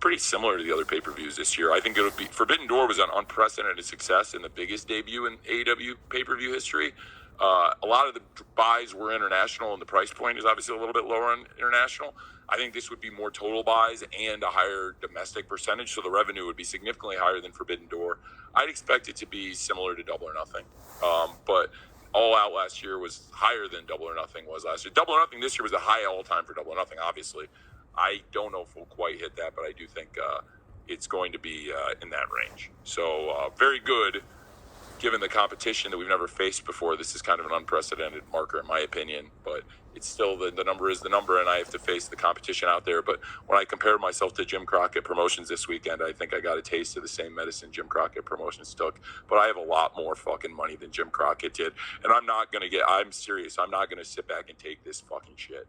pretty similar to the other pay-per-views this year. I think it'll be Forbidden Door was an unprecedented success and the biggest debut in AEW pay-per-view history. A lot of the buys were international, and the price point is obviously a little bit lower on international. I think this would be more total buys and a higher domestic percentage, so the revenue would be significantly higher than Forbidden Door. I'd expect it to be similar to Double or Nothing, but All Out last year was higher than Double or Nothing was last year. Double or Nothing this year was a high all-time for Double or Nothing, obviously. I don't know if we'll quite hit that, but I do think it's going to be in that range. So very good, given the competition that we've never faced before. This is kind of an unprecedented marker, in my opinion, but it's still the number is the number, and I have to face the competition out there. But when I compare myself to Jim Crockett Promotions this weekend, I think I got a taste of the same medicine Jim Crockett Promotions took. But I have a lot more fucking money than Jim Crockett did, and I'm serious. I'm not going to sit back and take this fucking shit.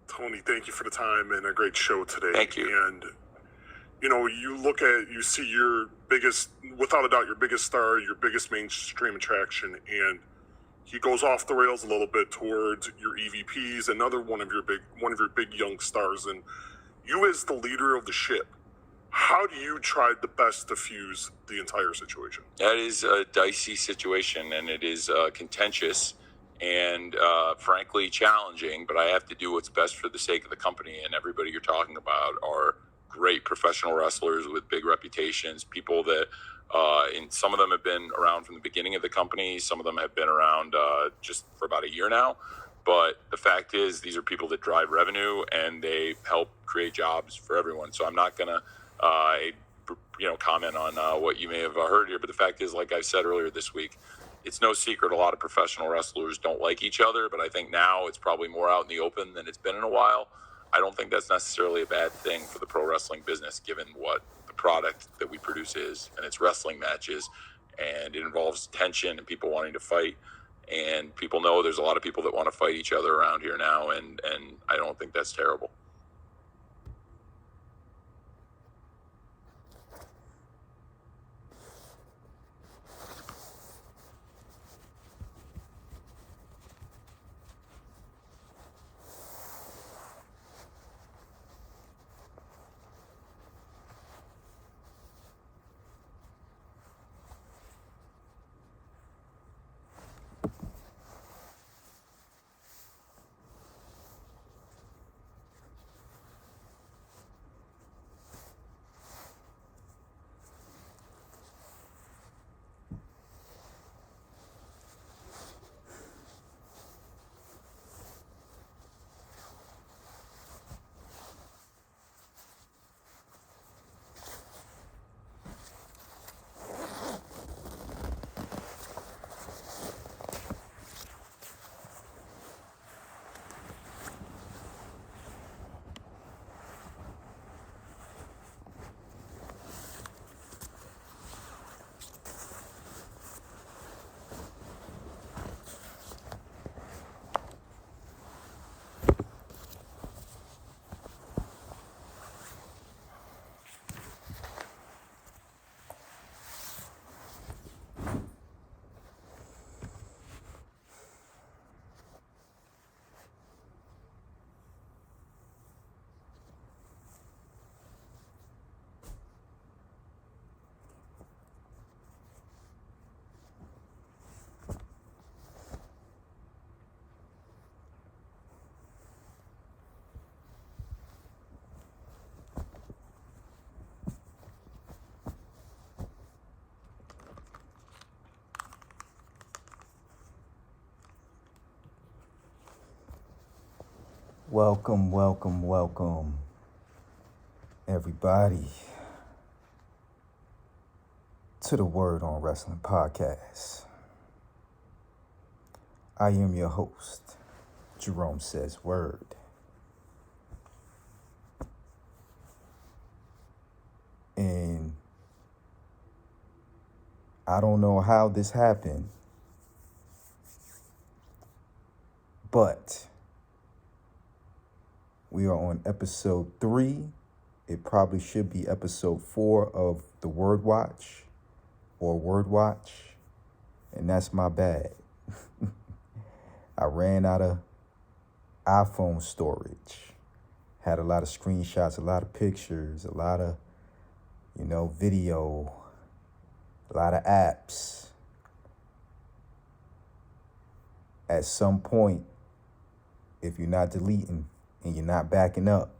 Tony, thank you for the time and a great show today. Thank you. And, you see your biggest, without a doubt, your biggest star, your biggest mainstream attraction, and he goes off the rails a little bit towards your EVPs, another one of your big young stars, and you as the leader of the ship, how do you try the best to fuse the entire situation? That is a dicey situation, and it is contentious and frankly challenging, but I have to do what's best for the sake of the company. And everybody you're talking about are great professional wrestlers with big reputations, people that and some of them have been around from the beginning of the company, some of them have been around just for about a year now. But the fact is, these are people that drive revenue and they help create jobs for everyone. So I'm not gonna comment on what you may have heard here, but the fact is, like I said earlier this week, it's no secret a lot of professional wrestlers don't like each other, but I think now it's probably more out in the open than it's been in a while. I don't think that's necessarily a bad thing for the pro wrestling business, given what the product that we produce is, and it's wrestling matches, and it involves tension and people wanting to fight, and people know there's a lot of people that want to fight each other around here now, and I don't think that's terrible. Welcome, everybody, to the Word on Wrestling podcast. I am your host, Jerome Says Word. And I don't know how this happened, but we are on episode 3. It probably should be episode 4 of the Word Watch or Word Watch. And that's my bad. I ran out iPhone storage. Had a lot of screenshots, a lot of pictures, a lot of, video, a lot of apps. At some point, if you're not deleting and you're not backing up,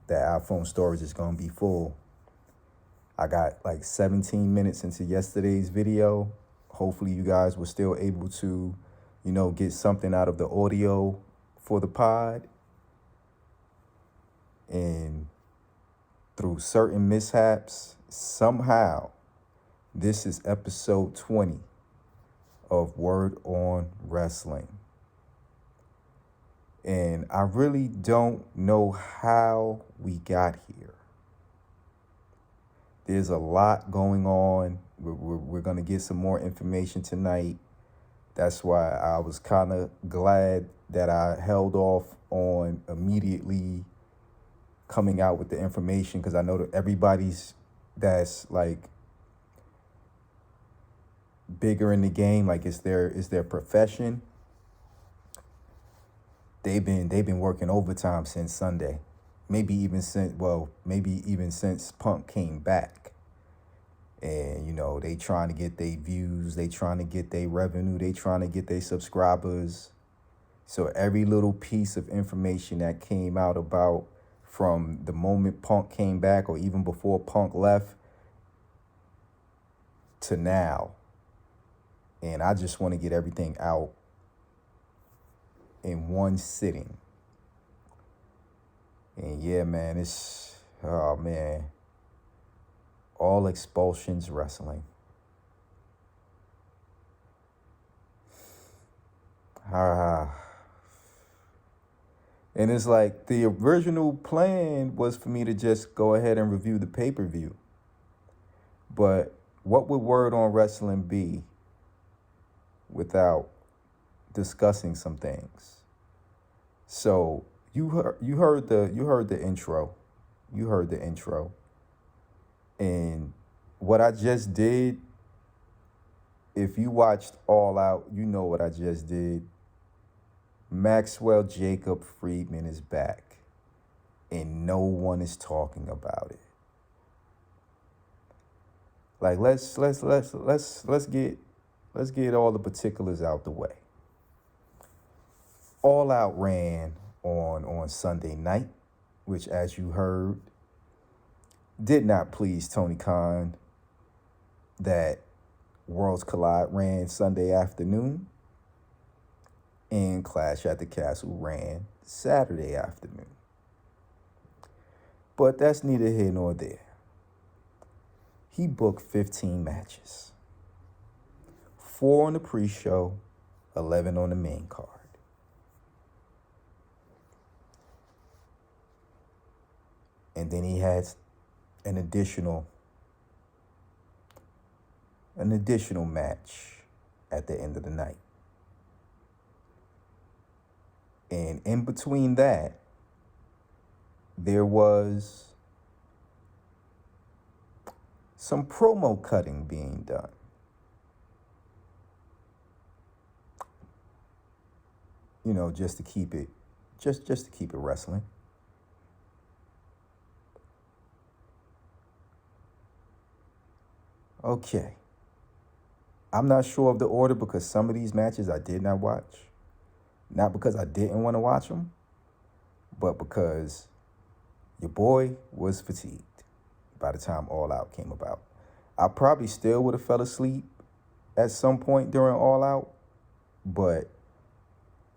that iPhone storage is going to be full. I got like 17 minutes into yesterday's video. Hopefully you guys were still able to, get something out of the audio for the pod. And through certain mishaps, somehow, this is episode 20 of Word on Wrestling. And I really don't know how we got here. There's a lot going on. We're going to get some more information tonight. That's why I was kind of glad that I held off on immediately coming out with the information, because I know that everybody's that's like bigger in the game, like it's their profession. They've been working overtime since Sunday. Maybe even since Punk came back. And, they trying to get their views, they trying to get their revenue, they trying to get their subscribers. So every little piece of information that came out about from the moment Punk came back or even before Punk left to now. And I just want to get everything out in one sitting. And yeah, man, all Expulsion's wrestling. And it's like the original plan was for me to just go ahead and review the pay-per-view. But what would Word on Wrestling be without discussing some things? So you heard the intro. You heard the intro. And what I just did, if you watched All Out, you know what I just did. Maxwell Jacob Friedman is back, and no one is talking about it. Like let's get all the particulars out the way. All Out ran on Sunday night, which, as you heard, did not please Tony Khan that Worlds Collide ran Sunday afternoon and Clash at the Castle ran Saturday afternoon. But that's neither here nor there. He booked 15 matches. 4 on the pre-show, 11 on the main card. And then he had an additional match at the end of the night. And in between that, there was some promo cutting being done. Just to keep it wrestling. Okay. I'm not sure of the order because some of these matches I did not watch. Not because I didn't want to watch them, but because your boy was fatigued by the time All Out came about. I probably still would have fell asleep at some point during All Out, but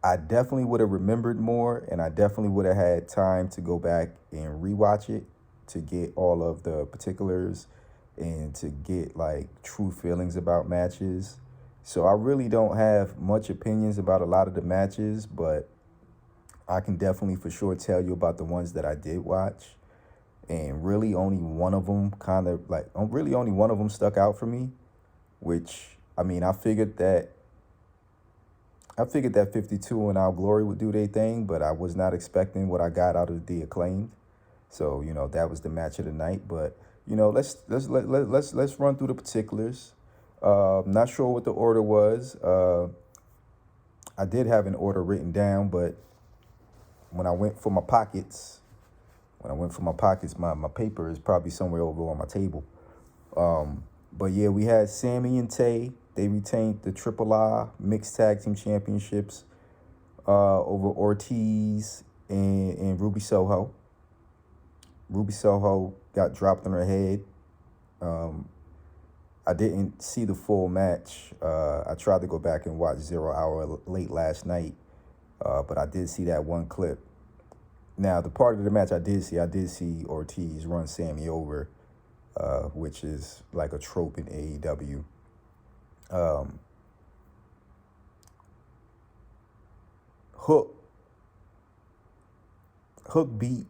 I definitely would have remembered more, and I definitely would have had time to go back and rewatch it to get all of the particulars and to get like true feelings about matches. So I really don't have much opinions about a lot of the matches, but I can definitely for sure tell you about the ones that I did watch. And really only one of them stuck out for me, which, I figured that 52 and Our Glory would do their thing, but I was not expecting what I got out of the Acclaimed. So, that was the match of the night. But, let's run through the particulars. Not sure what the order was. I did have an order written down, but when I went for my pockets, my paper is probably somewhere over on my table. But yeah, we had Sammy and Tay. They retained the Triple I Mixed Tag Team Championships over Ortiz and Ruby Soho. Ruby Soho got dropped on her head. I didn't see the full match. I tried to go back and watch 0 Hour late last night, but I did see that one clip. Now, the part of the match I did see Ortiz run Sammy over, which is like a trope in AEW. Hook beat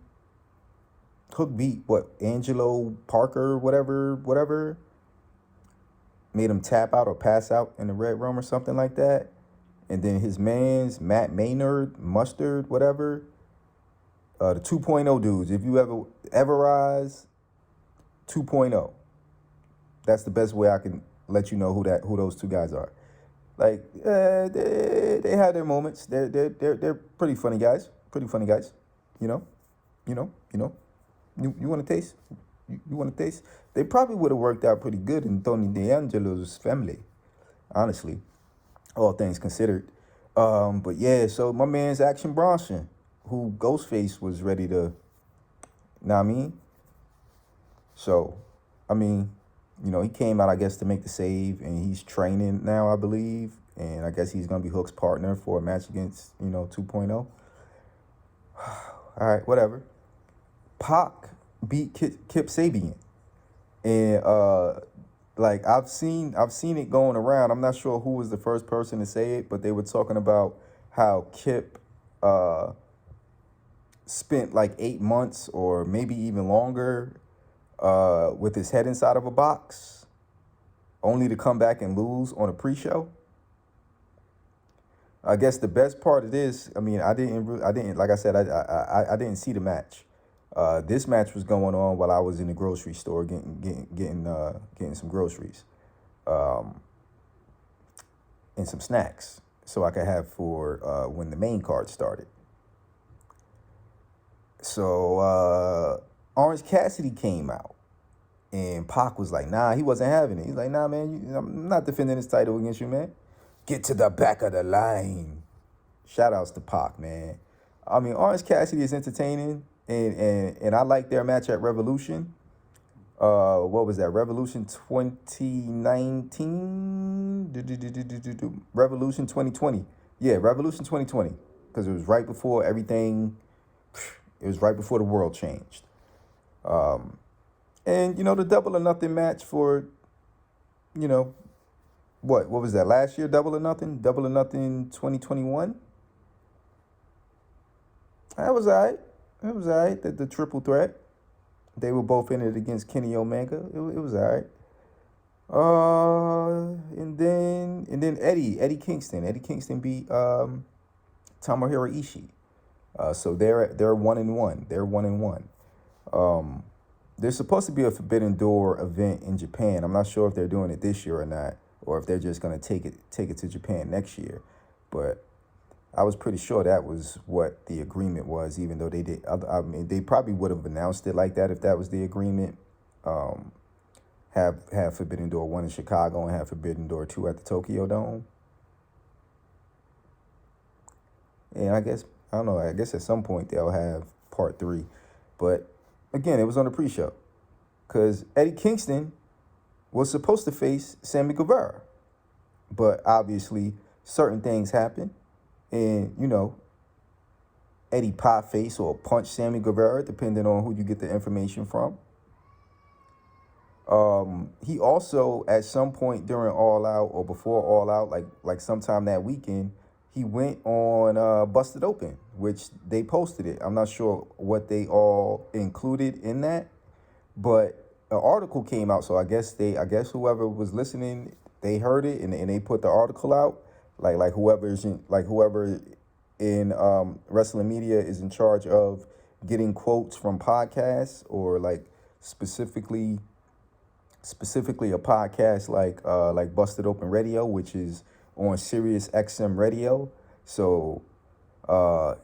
what, Angelo Parker, whatever, made him tap out or pass out in the Red Room or something like that. And then his man's Matt Maynard, Mustard, whatever, the 2.0 dudes. If you ever rise 2.0, that's the best way I can let you know who those two guys are. Like, they had their moments. They're pretty funny guys. You know. You want to taste? You want to taste? They probably would have worked out pretty good in Tony D'Angelo's family, honestly, all things considered. But yeah, so my man's Action Bronson, who Ghostface was ready to, know what I mean? So, I mean, he came out, I guess, to make the save, and he's training now, I believe. And I guess he's going to be Hook's partner for a match against, 2.0. All right, whatever. Pac beat Kip Sabian. And, I've seen it going around. I'm not sure who was the first person to say it, but they were talking about how Kip spent like 8 months or maybe even longer with his head inside of a box, only to come back and lose on a pre-show. I guess the best part of this, I mean, I didn't, like I said, I didn't see the match. This match was going on while I was in the grocery store getting some groceries, and some snacks so I could have for when the main card started. So Orange Cassidy came out, and Pac was like, nah, he wasn't having it. He's like, nah, man, I'm not defending this title against you, man. Get to the back of the line. Shout outs to Pac, man. I mean, Orange Cassidy is entertaining, and I like their match at Revolution. What was that? Revolution 2019? Revolution 2020. Yeah, Revolution 2020. Because it was right before everything, it was right before the world changed. And, the Double or Nothing match for, what was that, last year, Double or Nothing 2021? That was all right. The triple threat. They were both in it against Kenny Omega. It was all right. And then Eddie Kingston. Eddie Kingston beat Tomohiro Ishii. So they're 1-1. They're 1-1. There's supposed to be a Forbidden Door event in Japan. I'm not sure if they're doing it this year or not, or if they're just gonna take it to Japan next year. But I was pretty sure that was what the agreement was, even though they did. I mean, they probably would have announced it like that if that was the agreement. Have Forbidden Door 1 in Chicago and have Forbidden Door 2 at the Tokyo Dome. And I guess at some point they'll have part 3. But again, it was on the pre-show, because Eddie Kingston was supposed to face Sammy Guevara, but obviously certain things happened. And, Eddie pie face or punch Sammy Guevara, depending on who you get the information from. He also, at some point during All Out or before All Out, like sometime that weekend, he went on Busted Open, which they posted it. I'm not sure what they all included in that, but an article came out. So I guess whoever was listening, they heard it and they put the article out. Like whoever in wrestling media is in charge of getting quotes from podcasts, or like specifically a podcast like Busted Open Radio, which is on Sirius XM Radio. So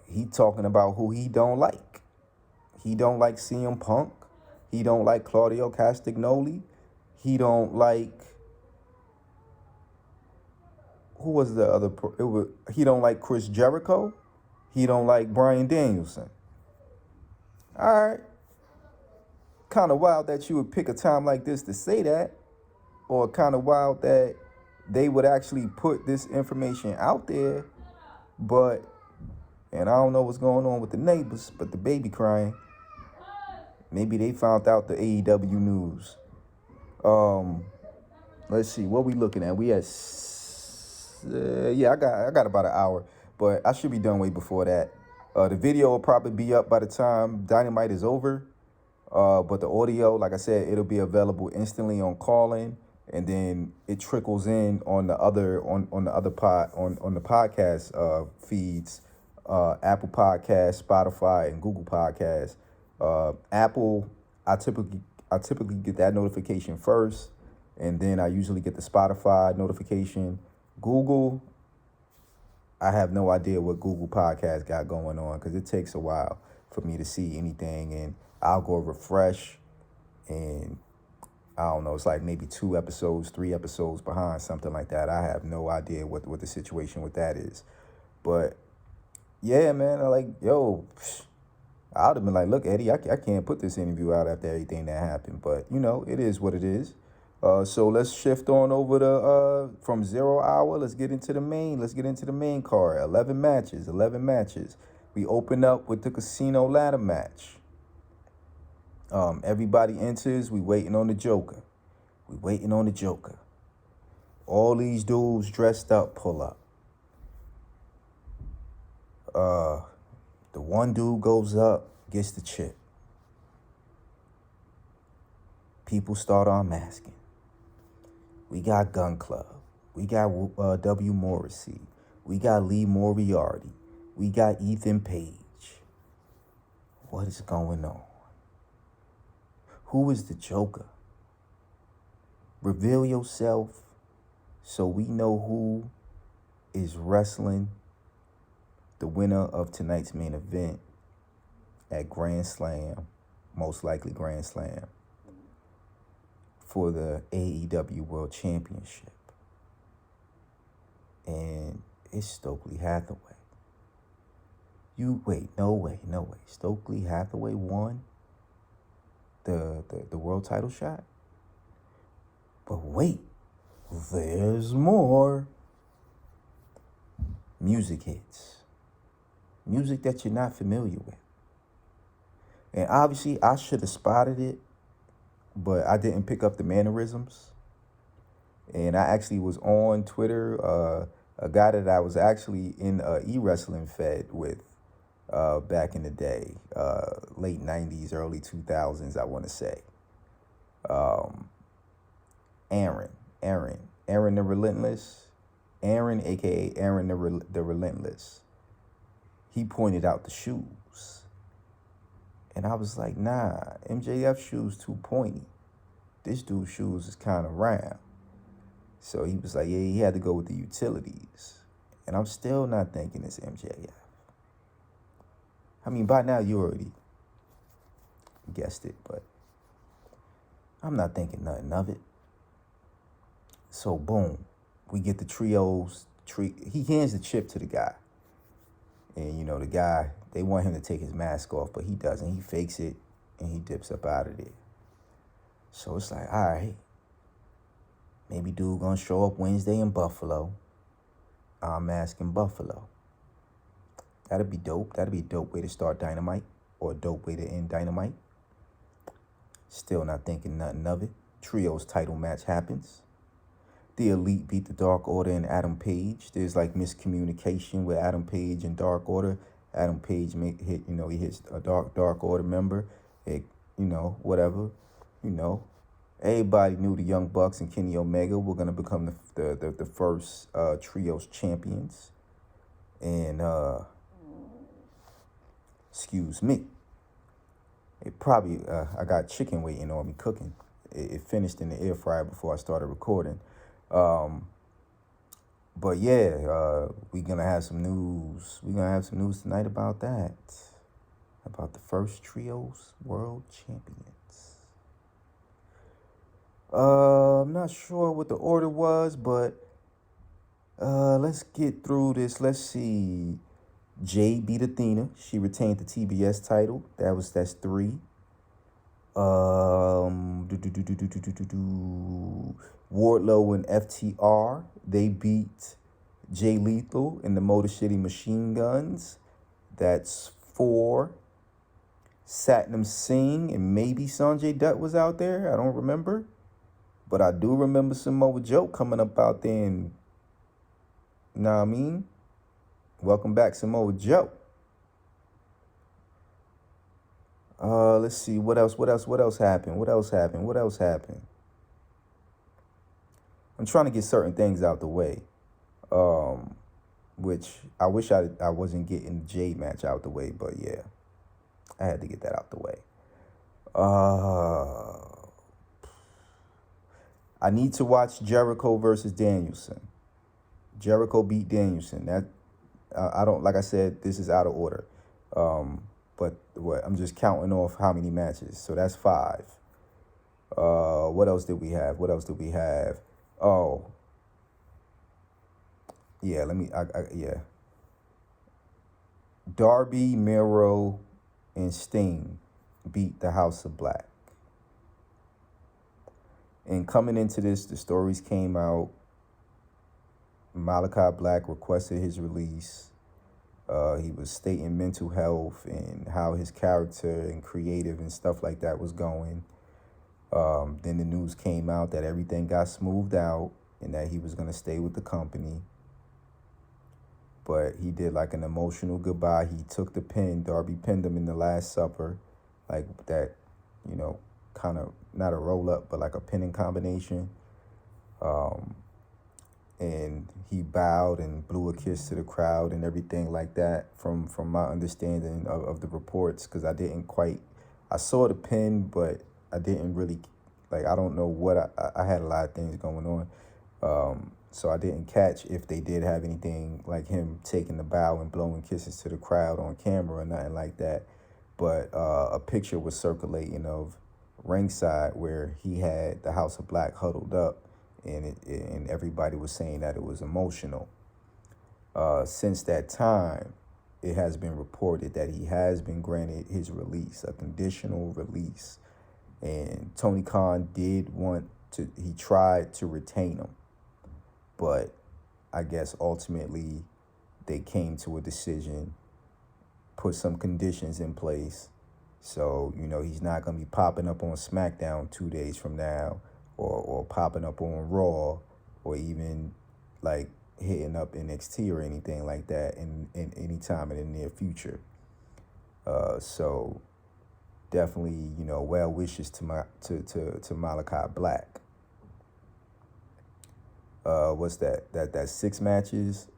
he talking about who he don't like. He don't like CM Punk. He don't like Claudio Castagnoli. He don't like, who was the other? He don't like Chris Jericho. He don't like Bryan Danielson. All right. Kind of wild that you would pick a time like this to say that, or kind of wild that they would actually put this information out there. But, and I don't know what's going on with the neighbors, but the baby crying. Maybe they found out the AEW news. Let's see, what we looking at? We at I got about an hour, but I should be done way before that. The video will probably be up by the time Dynamite is over. But the audio, like I said, it'll be available instantly on Callin, and then it trickles in on the other on the other on the podcast feeds, Apple Podcasts, Spotify, and Google Podcasts. Apple, I typically get that notification first, and then I usually get the Spotify notification. Google, I have no idea what Google Podcast got going on, because it takes a while for me to see anything, and I'll go refresh, and I don't know, it's like maybe 2 episodes, 3 episodes behind, something like that. I have no idea what the situation with that is. But yeah, man, I like, yo, I would have been like, look, Eddie, I can't put this interview out after everything that happened. But, you know, it is what it is. So let's shift on over to from 0 hour. Let's get into the main card. 11 matches. We open up with the casino ladder match. Everybody enters. We waiting on the Joker. All these dudes dressed up pull up. The one dude goes up, gets the chip. People start unmasking. We got Gun Club. We got W. Morrissey. We got Lee Moriarty. We got Ethan Page. What is going on? Who is the Joker? Reveal yourself so we know who is wrestling the winner of tonight's main event at Grand Slam, most likely Grand Slam, for the AEW World Championship. And it's Stokely Hathaway. No way. Stokely Hathaway won the world title shot? But wait, there's more. Music hits. Music that you're not familiar with. And obviously, I should have spotted it, but I didn't pick up the mannerisms. And I actually was on Twitter, a guy that I was actually in e-wrestling fed with back in the day, late 90s, early 2000s, I want to say. Aaron the Relentless. Aaron, a.k.a. Aaron the Relentless. He pointed out the shoes. And I was like, nah, MJF shoes too pointy. This dude's shoes is kind of round. So he was like, yeah, he had to go with the utilities. And I'm still not thinking it's MJF. I mean, by now you already guessed it, but I'm not thinking nothing of it. So boom, we get the trios. He hands the chip to the guy. And, you know, the guy, they want him to take his mask off, but he doesn't. He fakes it, and he dips up out of there. So it's like, all right, maybe dude gonna show up Wednesday in Buffalo. I'm asking Buffalo. That'd be dope. That'd be a dope way to start Dynamite, or a dope way to end Dynamite. Still not thinking nothing of it. Trios title match happens. The Elite beat the Dark Order and Adam Page. There's like miscommunication with Adam Page and Dark Order. Adam Page he hits a Dark Order member. Whatever. Everybody knew the Young Bucks and Kenny Omega were gonna become the first trios champions. And excuse me. It probably I got chicken waiting on me cooking. It finished in the air fryer before I started recording. But yeah, we're gonna have some news. We're gonna have some news tonight about that. About the first trios world champions. I'm not sure what the order was, but let's get through this. Let's see. Jade beat Athena. She retained the TBS title. That's 3. Wardlow and FTR. They beat Jay Lethal and the Motor City Machine Guns. That's 4. Satnam Singh and maybe Sanjay Dutt was out there. I don't remember. But I do remember Samoa Joe coming up out there and, you know what I mean? Welcome back, Samoa Joe. Let's see. What else happened? What else happened? I'm trying to get certain things out the way. Which I wish I wasn't getting the Jade match out the way, but yeah. I had to get that out the way. I need to watch Jericho versus Danielson. Jericho beat Danielson. That I don't, like I said, this is out of order. But what, I'm just counting off how many matches. So that's 5. What else did we have? Oh, yeah. Yeah. Darby, Miro, and Sting beat the House of Black. And coming into this, the stories came out. Malachi Black requested his release. He was stating mental health and how his character and creative and stuff like that was going. Then the news came out that everything got smoothed out and that he was going to stay with the company. But he did like an emotional goodbye. He took the pin. Darby pinned him in the Last Supper. Like that, you know, kind of not a roll up, but like a pinning combination. And he bowed and blew a kiss to the crowd and everything like that from my understanding of the reports, because I saw the pin, but I didn't really, like, I don't know what, I had a lot of things going on. So I didn't catch if they did have anything like him taking the bow and blowing kisses to the crowd on camera or nothing like that. But a picture was circulating of ringside where he had the House of Black huddled up, and everybody was saying that it was emotional. Since that time, it has been reported that he has been granted his release, a conditional release. And Tony Khan he tried to retain him. But I guess ultimately they came to a decision, put some conditions in place. So, you know, he's not going to be popping up on SmackDown 2 days from now, or popping up on Raw, or even like hitting up NXT or anything like that in any time in the near future. So definitely, you know, well wishes to Malachi Black. What's that? That's 6 matches.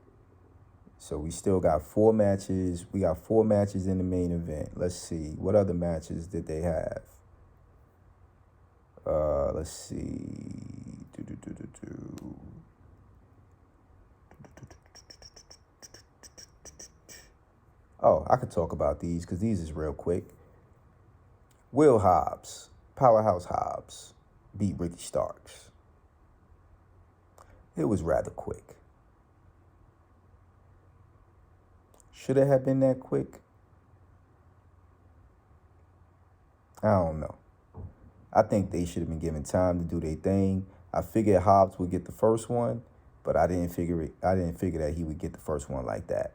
So we still got 4 matches. We got 4 matches in the main event. Let's see. What other matches did they have? Let's see. Oh, I could talk about these because these is real quick. Will Hobbs, Powerhouse Hobbs, beat Ricky Starks. It was rather quick. Should it have been that quick? I don't know. I think they should have been given time to do their thing. I figured Hobbs would get the first one, but I didn't figure that he would get the first one like that,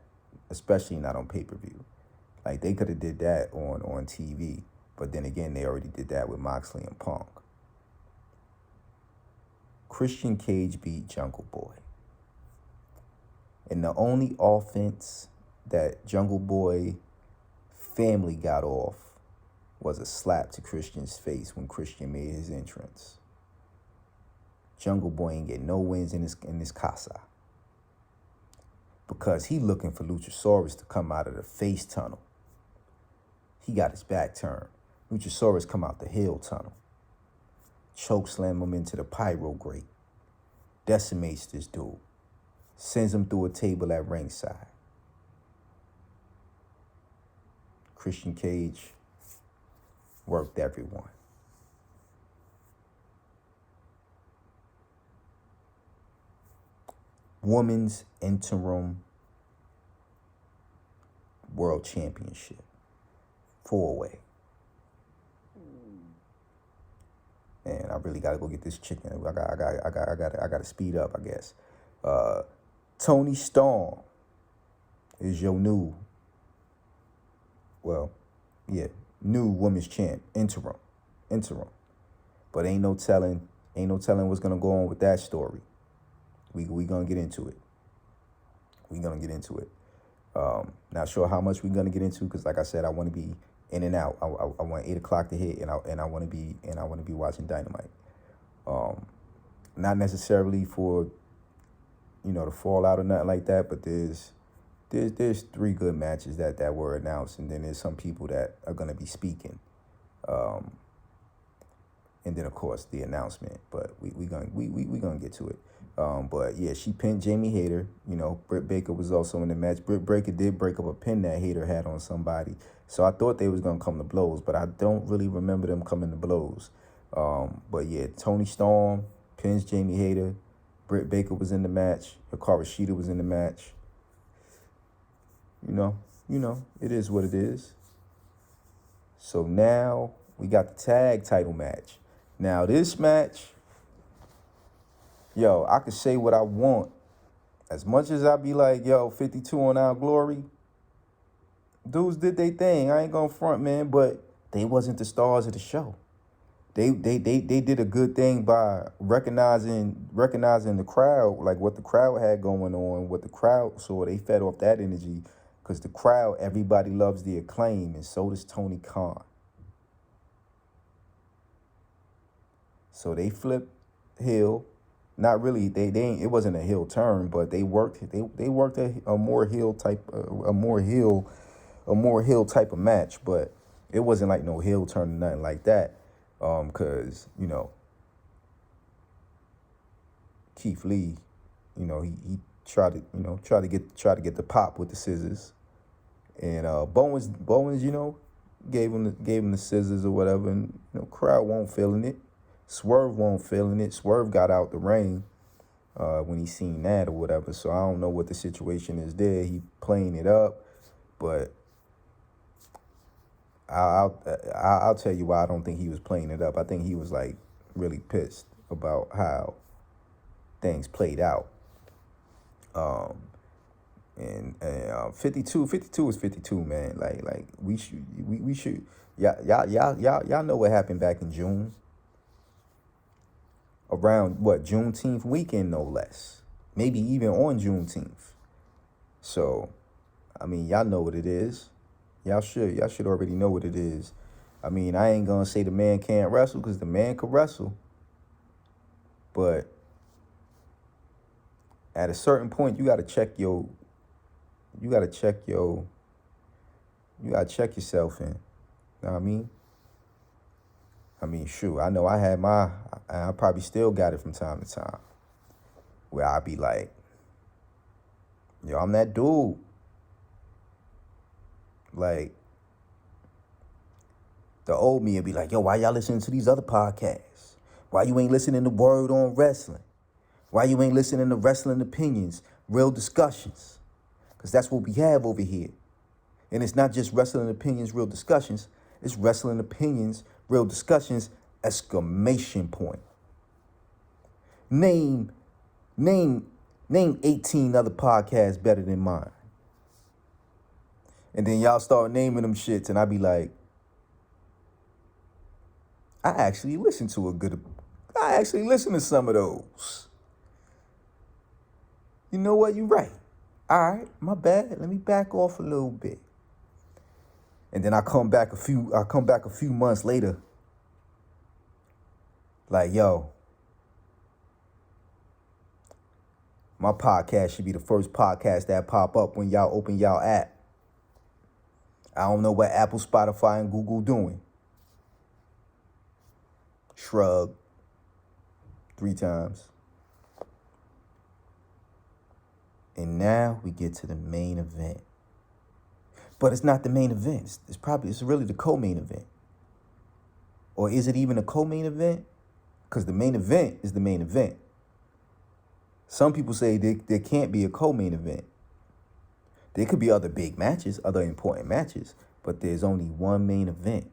especially not on pay-per-view. Like, they could have did that on TV, but then again, they already did that with Moxley and Punk. Christian Cage beat Jungle Boy. And the only offense that Jungle Boy family got off was a slap to Christian's face when Christian made his entrance. Jungle Boy ain't get no wins in this casa, because he looking for Luchasaurus to come out of the face tunnel. He got his back turned. Luchasaurus come out the heel tunnel. Choke slam him into the pyro grate. Decimates this dude. sends him through a table at ringside. Christian Cage worked everyone. Women's interim world championship, 4-way. Man, I really gotta go get this chicken. I gotta speed up, I guess. Tony Storm is your new women's champ, interim. But ain't no telling what's gonna go on with that story. We gonna get into it. Not sure how much we're gonna get into, because like I said, I want to be in and out. I want 8 o'clock to hit, and I want to be watching Dynamite. Not necessarily for the fallout or nothing like that, but there's 3 good matches that were announced, and then there's some people that are gonna be speaking. And then of course the announcement, but we gonna get to it. But yeah, she pinned Jamie Hayter. Britt Baker was also in the match. Britt Baker did break up a pin that Hayter had on somebody, so I thought they was gonna come to blows, but I don't really remember them coming to blows. But yeah, Tony Storm pins Jamie Hayter. Britt Baker was in the match. Hikaru Shida was in the match. It is what it is. So now we got the tag title match. Now this match, I could say what I want. As much as I be like, 52 on Our Glory, dudes did their thing. I ain't gonna front, man, but they wasn't the stars of the show. They did a good thing by recognizing the crowd, like what the crowd had going on, what the crowd saw. They fed off that energy, because the crowd, everybody loves the Acclaim, and so does Tony Khan. So they flipped heel. Not really. They ain't, it wasn't a heel turn, but they worked a more heel type type of match, but it wasn't like no heel turn or nothing like that. Cause Keith Lee, he tried to get the pop with the scissors, and Bowens gave him the scissors or whatever, and crowd won't feeling it. Swerve won't feeling it. Swerve got out the ring when he seen that or whatever. So I don't know what the situation is there. He playing it up, but I'll tell you why I don't think he was playing it up. I think he was like really pissed about how things played out. And 52 is 52, man. Like we should y'all know what happened back in June. Around Juneteenth weekend, no less. Maybe even on Juneteenth. So, I mean, y'all know what it is. Y'all should already know what it is. I mean, I ain't gonna say the man can't wrestle, because the man could wrestle. But at a certain point, you gotta check yourself in. You know what I mean? Shoot, I know I probably still got it from time to time, where I be like, I'm that dude. Like, the old me would be like, why y'all listening to these other podcasts? Why you ain't listening to Word on Wrestling? Why you ain't listening to Wrestling Opinions, Real Discussions? Because that's what we have over here. And it's not just Wrestling Opinions, Real Discussions. It's Wrestling Opinions, Real Discussions, exclamation point. Name 18 other podcasts better than mine. And then y'all start naming them shits, and I be like, I actually listen to some of those. You know what? You're right. All right, my bad. Let me back off a little bit. And then I come back a few months later. Like, my podcast should be the first podcast that pop up when y'all open y'all app. I don't know what Apple, Spotify, and Google doing. Shrug 3 times. And now we get to the main event. But it's not the main event. It's really the co-main event. Or is it even a co-main event? Because the main event is the main event. Some people say there can't be a co-main event. There could be other big matches, other important matches, but there's only one main event,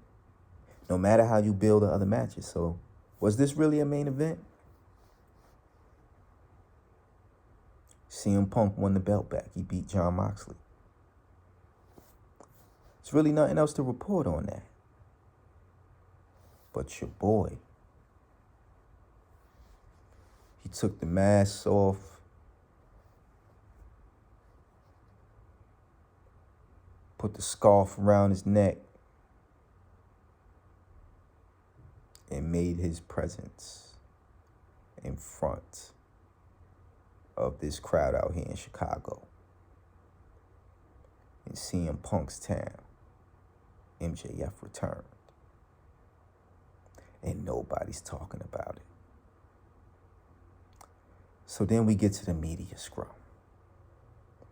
no matter how you build the other matches. So was this really a main event? CM Punk won the belt back. He beat Jon Moxley. There's really nothing else to report on that. But your boy, he took the mask off, put the scarf around his neck, and made his presence in front of this crowd out here in Chicago, in CM Punk's town. MJF returned, and nobody's talking about it. So then we get to the media scrum.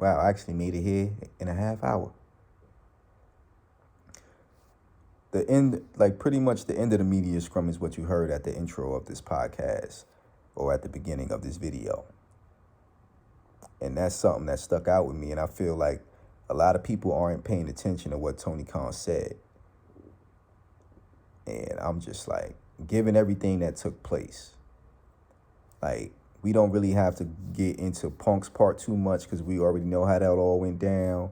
Wow, I actually made it here in a half hour. The end, like pretty much the end of the media scrum is what you heard at the intro of this podcast or at the beginning of this video. And that's something that stuck out with me. And I feel like a lot of people aren't paying attention to what Tony Khan said. And I'm just like, given everything that took place, like, we don't really have to get into Punk's part too much because we already know how that all went down.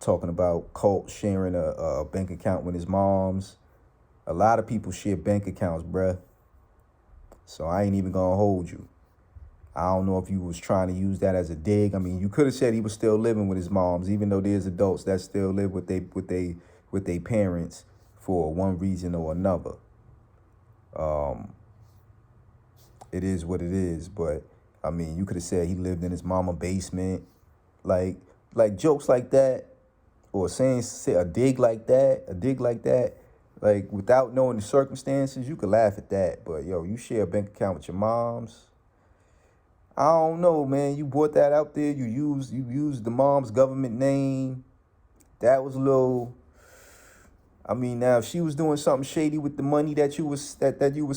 Talking about Colt sharing a bank account with his mom's. A lot of people share bank accounts, bruh. So I ain't even gonna hold you. I don't know if you was trying to use that as a dig. I mean, you could have said he was still living with his moms, even though there's adults that still live with their parents for one reason or another. It is what it is, but I mean, you could have said he lived in his mama basement, like jokes like that, or say a dig like that, like without knowing the circumstances, you could laugh at that. But yo, you share a bank account with your moms. I don't know, man. You brought that out there. You used the mom's government name. That was a little. I mean, now if she was doing something shady with the money that you was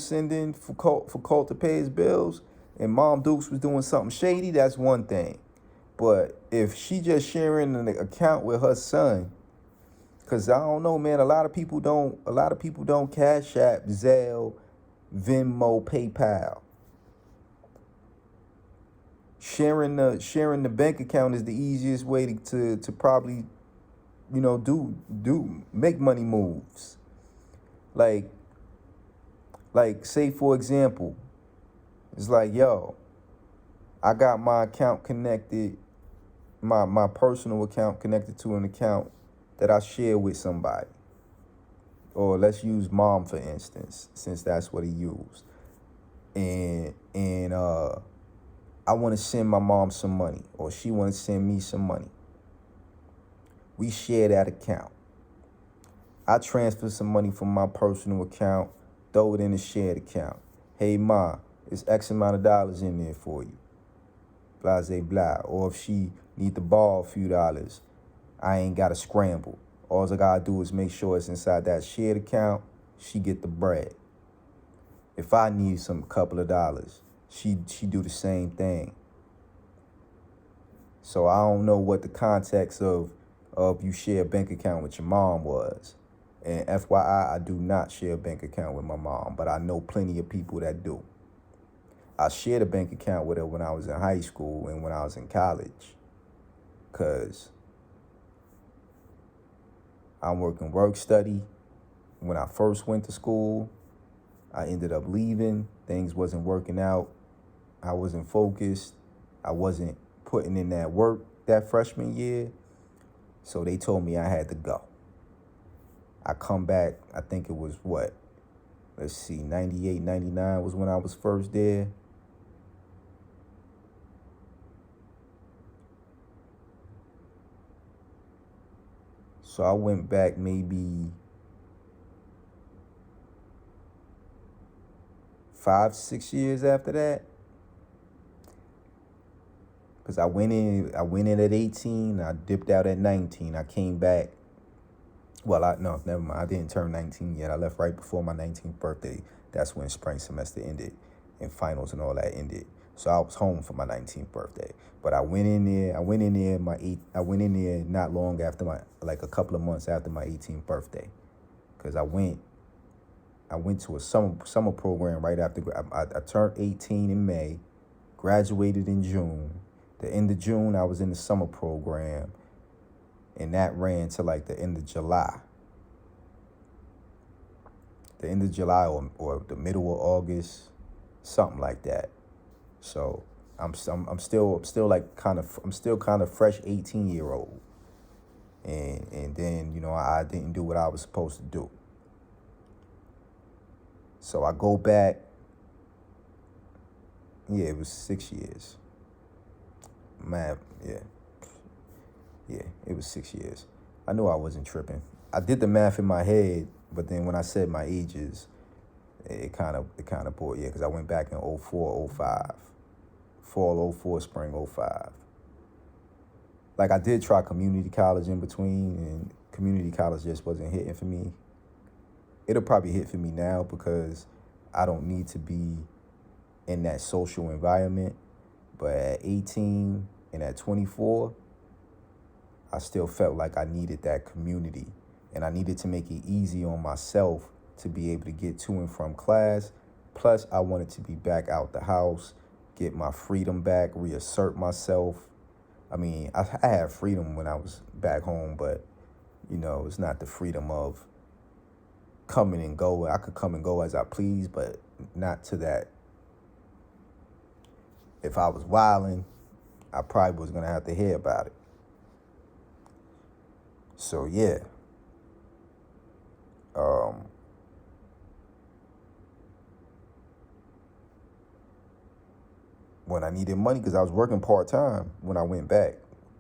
sending for Colt to pay his bills, and Mom Dukes was doing something shady, that's one thing. But if she just sharing an account with her son, cause I don't know, man. A lot of people don't Cash App, Zelle, Venmo, PayPal. Sharing the bank account is the easiest way to probably, make money moves. Like say for example, it's like, yo, I got my account connected, my personal account connected to an account that I share with somebody. Or let's use Mom for instance, since that's what he used. And I want to send my mom some money, or she want to send me some money. We share that account. I transfer some money from my personal account, throw it in the shared account. Hey, Ma, it's X amount of dollars in there for you. Blah, blah, blah. Or if she need to borrow a few dollars, I ain't got to scramble. All I got to do is make sure it's inside that shared account. She get the bread. If I need some couple of dollars, she do the same thing. So I don't know what the context of you share a bank account with your mom was. And FYI, I do not share a bank account with my mom, but I know plenty of people that do. I shared a bank account with her when I was in high school and when I was in college. Because I'm working work study. When I first went to school, I ended up leaving. Things wasn't working out. I wasn't focused. I wasn't putting in that work that freshman year. So they told me I had to go. I come back, I think it was 98, 99 was when I was first there. So I went back maybe 5, 6 years after that. because I went in at 18. I dipped out at 19. I came back. Well, no, never mind. I didn't turn 19 yet. I left right before my 19th birthday. That's when spring semester ended and finals and all that ended. So I was home for my 19th birthday. But I went in there. I went in there not long after like a couple of months after my 18th birthday, because I went to a summer program right after. I turned 18 in May, graduated in June. The end of June, I was in the summer program, and that ran to like the end of July. The end of July or the middle of August, something like that. So I'm still kind of fresh 18-year-old, and then I didn't do what I was supposed to do. So I go back. Yeah, it was 6 years. Man, yeah, it was 6 years. I knew I wasn't tripping. I did the math in my head, but then when I said my ages, it kind of bore. Yeah, because I went back in 04, 05. Fall 04, spring 05. Like, I did try community college in between, and community college just wasn't hitting for me. It'll probably hit for me now because I don't need to be in that social environment. But at 18 and at 24, I still felt like I needed that community, and I needed to make it easy on myself to be able to get to and from class. Plus, I wanted to be back out the house, get my freedom back, reassert myself. I mean, I had freedom when I was back home, but, it's not the freedom of coming and go. I could come and go as I please, but not to that. If I was wilding, I probably was going to have to hear about it. So, yeah. When I needed money, because I was working part-time when I went back.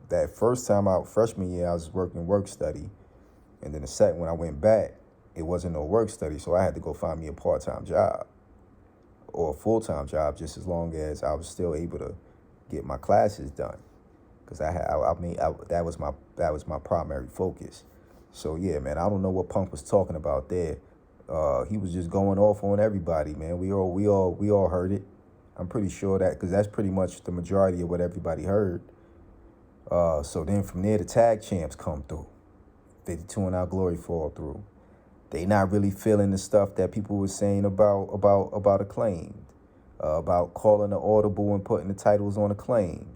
That first time out, freshman year, I was working work study. And then the second, when I went back, it wasn't no work study, so I had to go find me a part-time job or a full-time job, just as long as I was still able to get my classes done. Because that was my primary focus. So yeah, man, I don't know what Punk was talking about there. He was just going off on everybody, man. We all heard it. I'm pretty sure that, because that's pretty much the majority of what everybody heard. So then from there, the tag champs come through. 52 and Our Glory fall through. They not really feeling the stuff that people were saying about Acclaimed, about calling the audible and putting the titles on Acclaimed.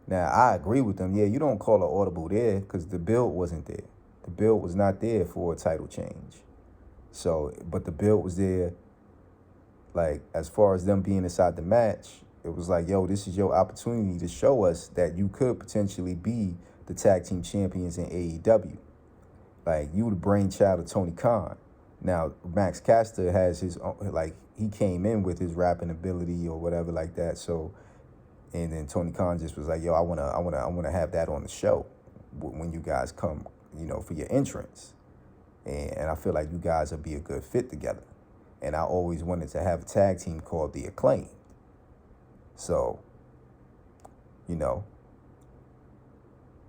Now, I agree with them. Yeah, you don't call an audible there because the build wasn't there. The build was not there for a title change. So, but the build was there, like, as far as them being inside the match, it was like, yo, this is your opportunity to show us that you could potentially be the tag team champions in AEW. Like, you the brainchild of Tony Khan. Now, Max Caster has his own, like, he came in with his rapping ability or whatever like that. So, and then Tony Khan just was like, yo, I wanna have that on the show when you guys come, for your entrance. And I feel like you guys will be a good fit together. And I always wanted to have a tag team called The Acclaimed. So,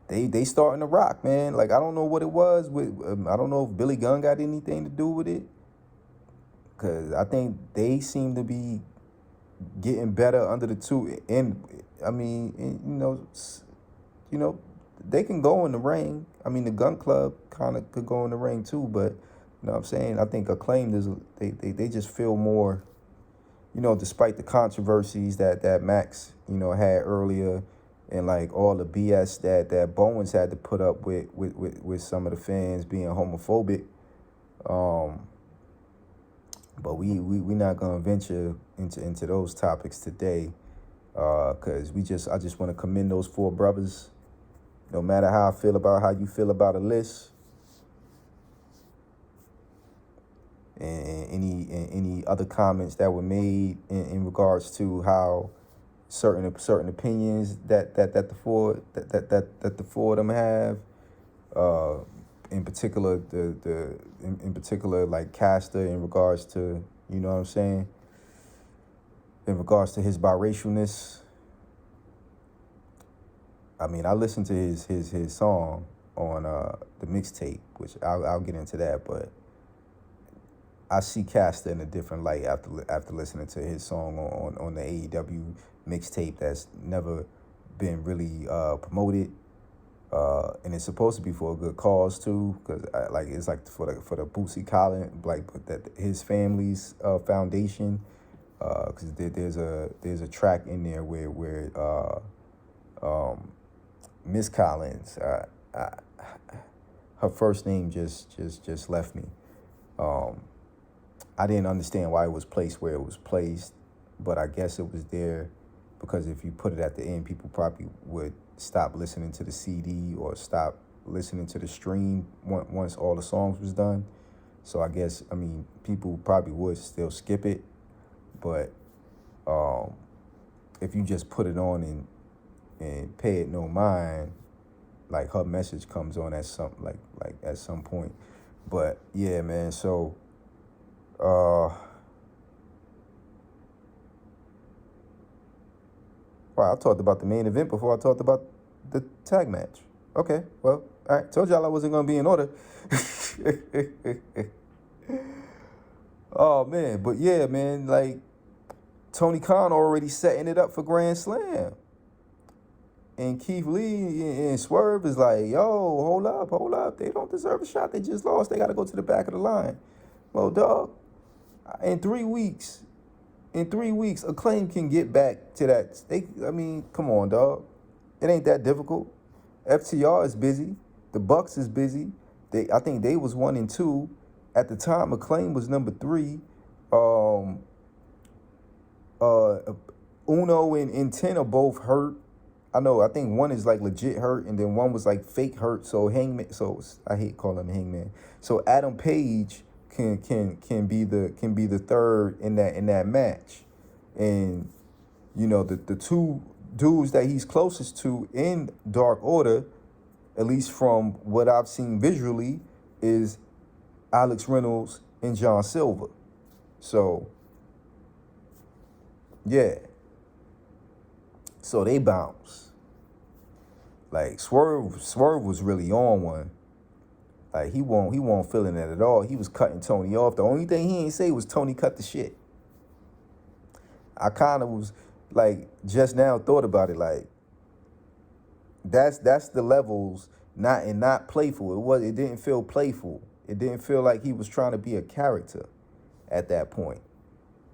they starting to rock, man. Like, I don't know what it was. I don't know if Billy Gunn got anything to do with it. Because I think they seem to be getting better under the two. And, I mean, they can go in the ring. I mean, the Gun Club kind of could go in the ring too. But, you know what I'm saying? I think Acclaimed they just feel more, despite the controversies that Max, had earlier, and like all the BS that Bowens had to put up with some of the fans being homophobic. But we not gonna venture into those topics today, because I just want to commend those four brothers. No matter how I feel about how you feel about a list, and any other comments that were made in regards to how certain opinions that the four of them have, in particular in particular like Caster, in regards to, you know what I'm saying, in regards to his biracialness. I mean, I listened to his song on the mixtape, which I'll get into that, but I see Caster in a different light after listening to his song on the AEW mixtape that's never been really promoted. And it's supposed to be for a good cause too, because it's like for the Bootsy Collins, like that his family's foundation. Because there's a track in there where Miss Collins, her first name just left me. I didn't understand why it was placed where it was placed, but I guess it was there because if you put it at the end, people probably would stop listening to the CD or stop listening to the stream once all the songs was done. So I guess, I mean, people probably would still skip it, but if you just put it on and pay it no mind, like her message comes on at some like at some point. But yeah, man, so wow, I talked about the main event before I talked about the tag match. Okay, well, all right, told y'all I wasn't gonna be in order. Oh man, but yeah, man, like Tony Khan already setting it up for Grand Slam. And Keith Lee and Swerve is like, yo, hold up. They don't deserve a shot. They just lost. They got to go to the back of the line. Well, dog, in 3 weeks, Acclaim can get back to that. I mean, come on, dog. It ain't that difficult. FTR is busy. The Bucks is busy. I think they was 1 and 2. At the time, Acclaim was number 3. Uno and 10 are both hurt. I think one is like legit hurt, and then one was like fake hurt. So Hangman. So I hate calling him Hangman. So Adam Page can be the third in that match, and you know the two dudes that he's closest to in Dark Order, at least from what I've seen visually, is Alex Reynolds and John Silver. So yeah. So they bounce. Like Swerve was really on one. Like he won't feeling it at all. He was cutting Tony off. The only thing he ain't say was Tony cut the shit. I kind of was like just now thought about it. Like that's the levels, not playful. It didn't feel playful. It didn't feel like he was trying to be a character at that point.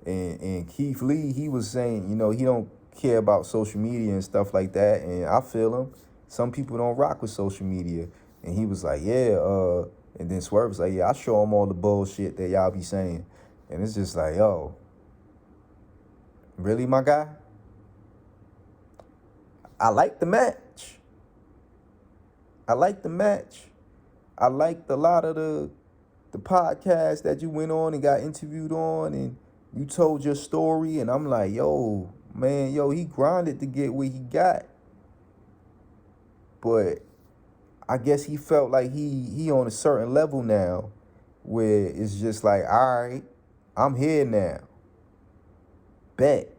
And Keith Lee, he was saying, he don't care about social media and stuff like that. And I feel him. Some people don't rock with social media. And he was like, yeah. And then Swerve was like, yeah, I show them all the bullshit that y'all be saying. And it's just like, yo, really, my guy? I like the match. I liked a lot of the podcasts that you went on and got interviewed on, and you told your story, and I'm like, yo, man, he grinded to get where he got. But I guess he felt like he on a certain level now where it's just like, all right, I'm here now. Bet.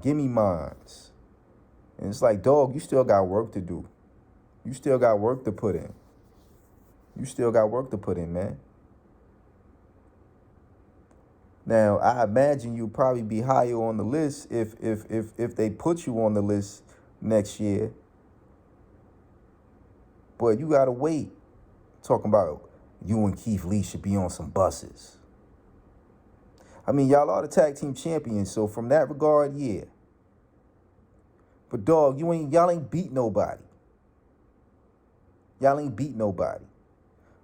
Give me mines. And it's like, dog, you still got work to do. You still got work to put in. Man. Now, I imagine you'll probably be higher on the list if they put you on the list next year. But you gotta wait. Talking about you and Keith Lee should be on some buses. I mean, y'all are the tag team champions, so from that regard, yeah. But dog, y'all ain't beat nobody.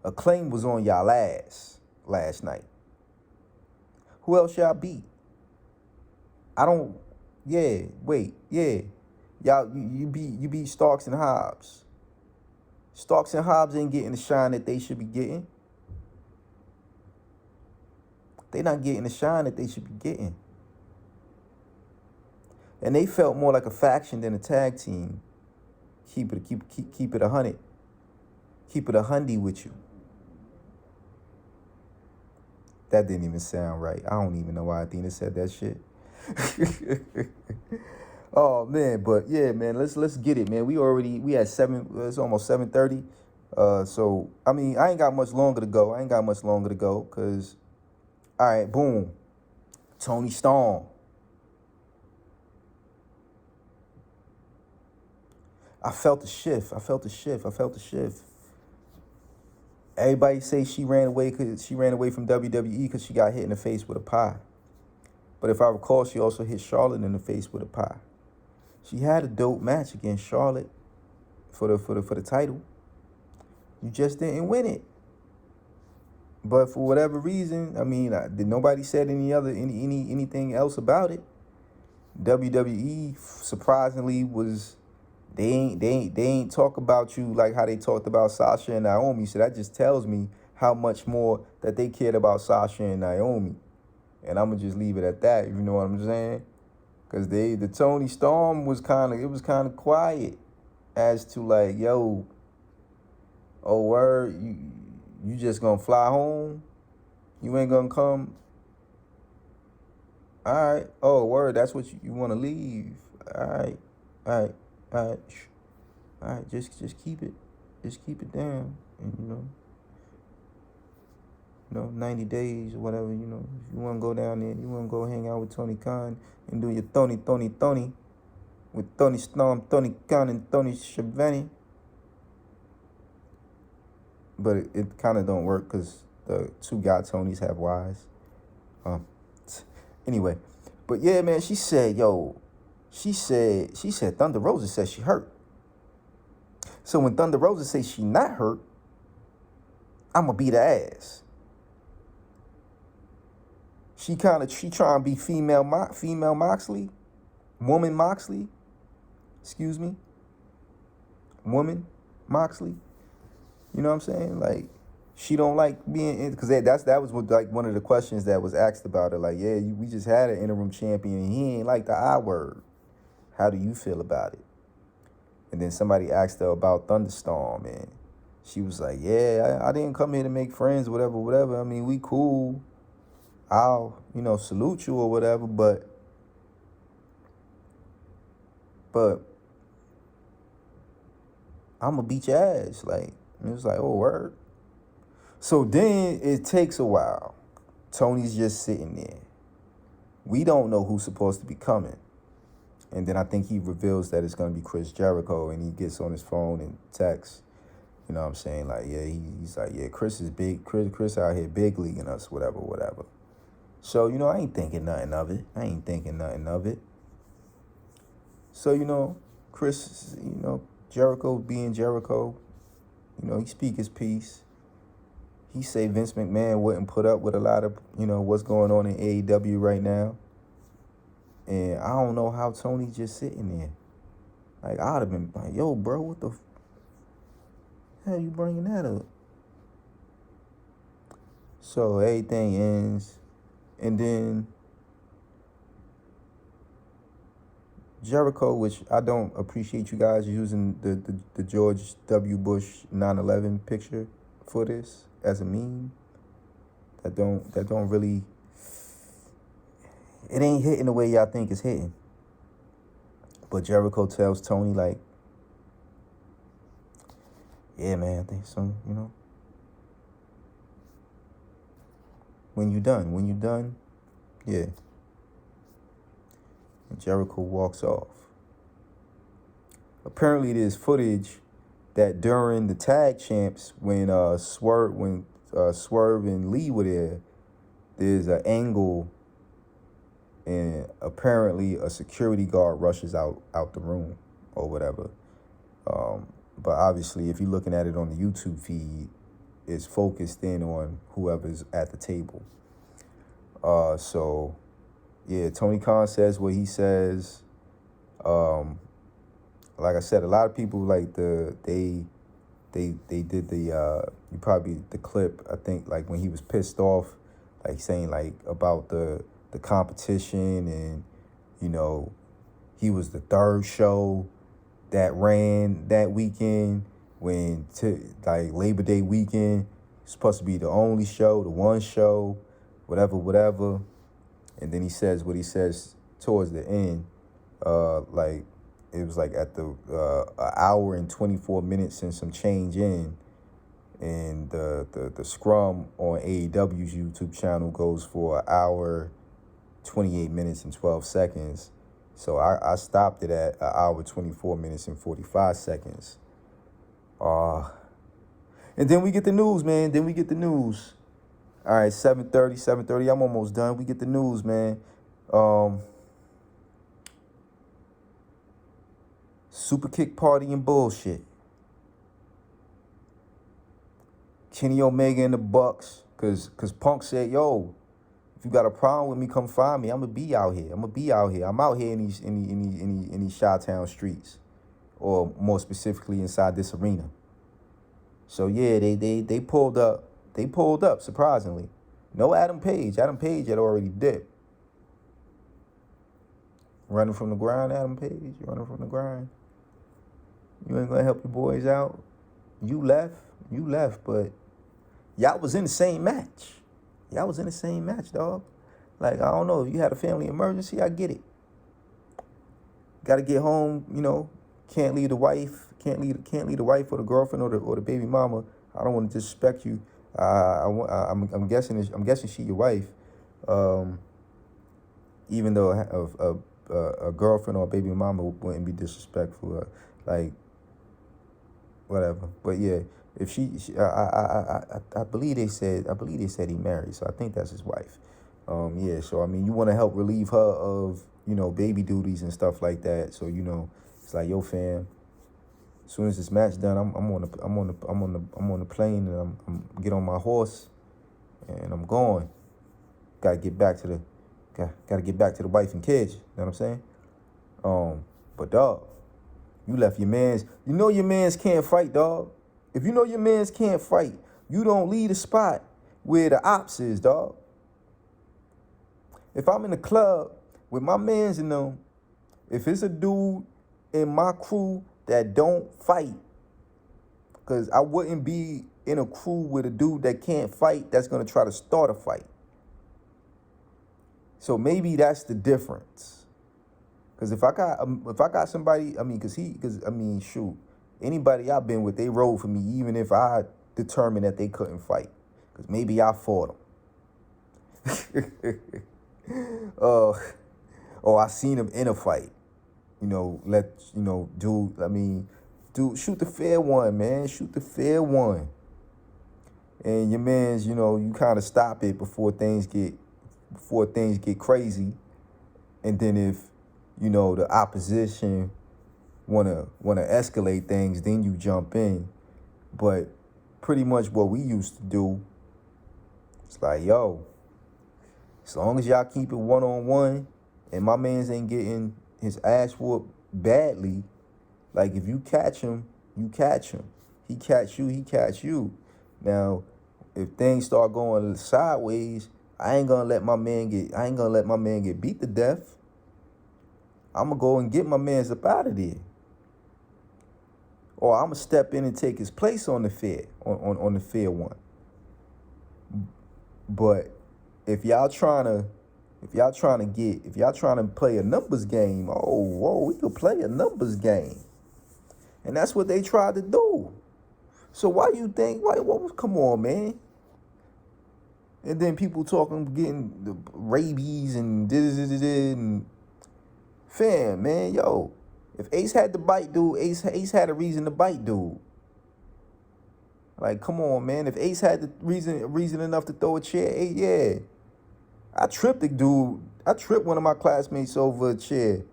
Acclaim was on y'all ass last night. Who else y'all beat? Y'all, you beat Starks and Hobbs. Starks and Hobbs ain't getting the shine that they should be getting. They not getting the shine that they should be getting. And they felt more like a faction than a tag team. Keep it 100. Keep it 100 with you. That didn't even sound right. I don't even know why Athena said that shit. Oh man, but yeah, man, let's get it, man. We had seven. It's almost 7:30. So I mean, I ain't got much longer to go. Cause all right, boom, Tony Storm. I felt the shift. Everybody say she ran away from WWE because she got hit in the face with a pie. But if I recall, she also hit Charlotte in the face with a pie. She had a dope match against Charlotte for the title. You just didn't win it. But for whatever reason, I mean, did nobody said anything else about it? WWE surprisingly was they ain't talk about you like how they talked about Sasha and Naomi. So that just tells me how much more that they cared about Sasha and Naomi. And I'm gonna just leave it at that. You know what I'm saying? Cause the Tony Storm was kind of quiet as to like, yo, oh word, you just gonna fly home? You ain't gonna come? All right. Oh word, that's what you want to leave? All right, all right, all right, all right. Just keep it down, and 90 days or whatever. If you want to go down there, you want to go hang out with Tony Khan and do your Tony with Tony Storm, Tony Khan, and Tony Schiavone. But it kind of don't work because the two God Tonys have wives. Anyway, but yeah, man, she said Thunder Rosa said she hurt. So when Thunder Rosa says she not hurt, I'ma beat her ass. She trying to be female Moxley, woman Moxley. Excuse me, woman Moxley. You know what I'm saying? Like, she don't like being in, because that was like one of the questions that was asked about her. Like, yeah, we just had an interim champion and he ain't like the I word. How do you feel about it? And then somebody asked her about Thunderstorm, and she was like, yeah, I didn't come here to make friends, whatever. I mean, we cool. I'll, salute you or whatever, but I'm gonna beat your ass. Like, and it was like, oh, word. So then it takes a while. Tony's just sitting there. We don't know who's supposed to be coming. And then I think he reveals that it's going to be Chris Jericho, and he gets on his phone and texts. You know what I'm saying? Like, yeah, he's like, yeah, Chris is big. Chris out here big leaguing us, whatever. So, I ain't thinking nothing of it. So, Chris, Jericho being Jericho, he speak his piece. He say Vince McMahon wouldn't put up with a lot of, what's going on in AEW right now. And I don't know how Tony's just sitting there. Like, I'd have been like, yo, bro, what the hell you bringing that up? So everything ends. And then Jericho, which I don't appreciate you guys using the George W. Bush 9/11 picture for this as a meme. That don't really, it ain't hitting the way y'all think it's hitting. But Jericho tells Tony, like, yeah, man, I think so, when you done, yeah. And Jericho walks off. Apparently there's footage that during the tag champs, when Swerve and Lee were there, there's an angle and apparently a security guard rushes out the room or whatever. But obviously, if you're looking at it on the YouTube feed, it's focused in on whoever's at the table. So, yeah, Tony Khan says what he says. Like I said, a lot of people like they did the clip, I think, like when he was pissed off, like saying like about the competition, and he was the third show that ran that weekend, when like Labor Day weekend supposed to be the only show, the one show, whatever. And then he says what he says towards the end Like it was like at the an hour and 24 minutes and some change in, and the scrum on AEW's YouTube channel goes for an hour, 28 minutes and 12 seconds. So I stopped it at an hour, 24 minutes and 45 seconds. And then we get the news, man. Then we get the news. All right, 7:30. I'm almost done. We get the news, man. Super kick party and bullshit. Kenny Omega and the Bucks, cause Punk said, "Yo, if you got a problem with me, come find me. I'ma be out here. I'm out here in these Chi-Town streets, or more specifically inside this arena." So yeah, they pulled up. They pulled up, surprisingly. No Adam Page. Adam Page had already dipped. Running from the grind, Adam Page. You running from the grind. You ain't gonna help your boys out. You left, but y'all was in the same match. Y'all was in the same match, dog. Like, I don't know, if you had a family emergency, I get it. Gotta get home, can't leave the wife, can't leave the wife or the girlfriend or the baby mama. I don't want to disrespect you. I'm guessing she your wife. Even though a girlfriend or a baby mama wouldn't be disrespectful, like whatever. But yeah, if I believe they said he married, so I think that's his wife. Yeah, so I mean, you want to help relieve her of baby duties and stuff like that. So it's like, yo, fam. As soon as this match done, I'm on the plane, and I'm get on my horse, and I'm going. Gotta get back to the wife and kids. You know what I'm saying? But dog, you left your mans. You know your mans can't fight, dog. If you know your mans can't fight, you don't leave the spot where the ops is, dog. If I'm in the club with my mans and them, if it's a dude in my crew that don't fight, because I wouldn't be in a crew with a dude that can't fight that's gonna try to start a fight. So maybe that's the difference. Because if I got somebody, shoot, anybody I've been with, they rolled for me, even if I determined that they couldn't fight. Because maybe I fought them. Or I seen them in a fight. Dude, shoot the fair one, man. Shoot the fair one. And your mans, you kind of stop it before things get crazy. And then if, the opposition wanna escalate things, then you jump in. But pretty much what we used to do, it's like, yo, as long as y'all keep it one-on-one and my man's ain't getting his ass whooped badly, like if you catch him, you catch him. He catch you, he catch you. Now, if things start going sideways, I ain't gonna let my man get beat to death. I'm gonna go and get my man's up out of there. Or I'm gonna step in and take his place on the fair, on the fair one. But if y'all trying to play a numbers game, we could play a numbers game. And that's what they tried to do. So why you think, come on, man. And then people getting the rabies and this, and fam, man, yo. If Ace had to bite dude, Ace had a reason to bite dude. Like, come on, man. If Ace had the reason enough to throw a chair, yeah. I tripped the dude. I tripped one of my classmates over a chair.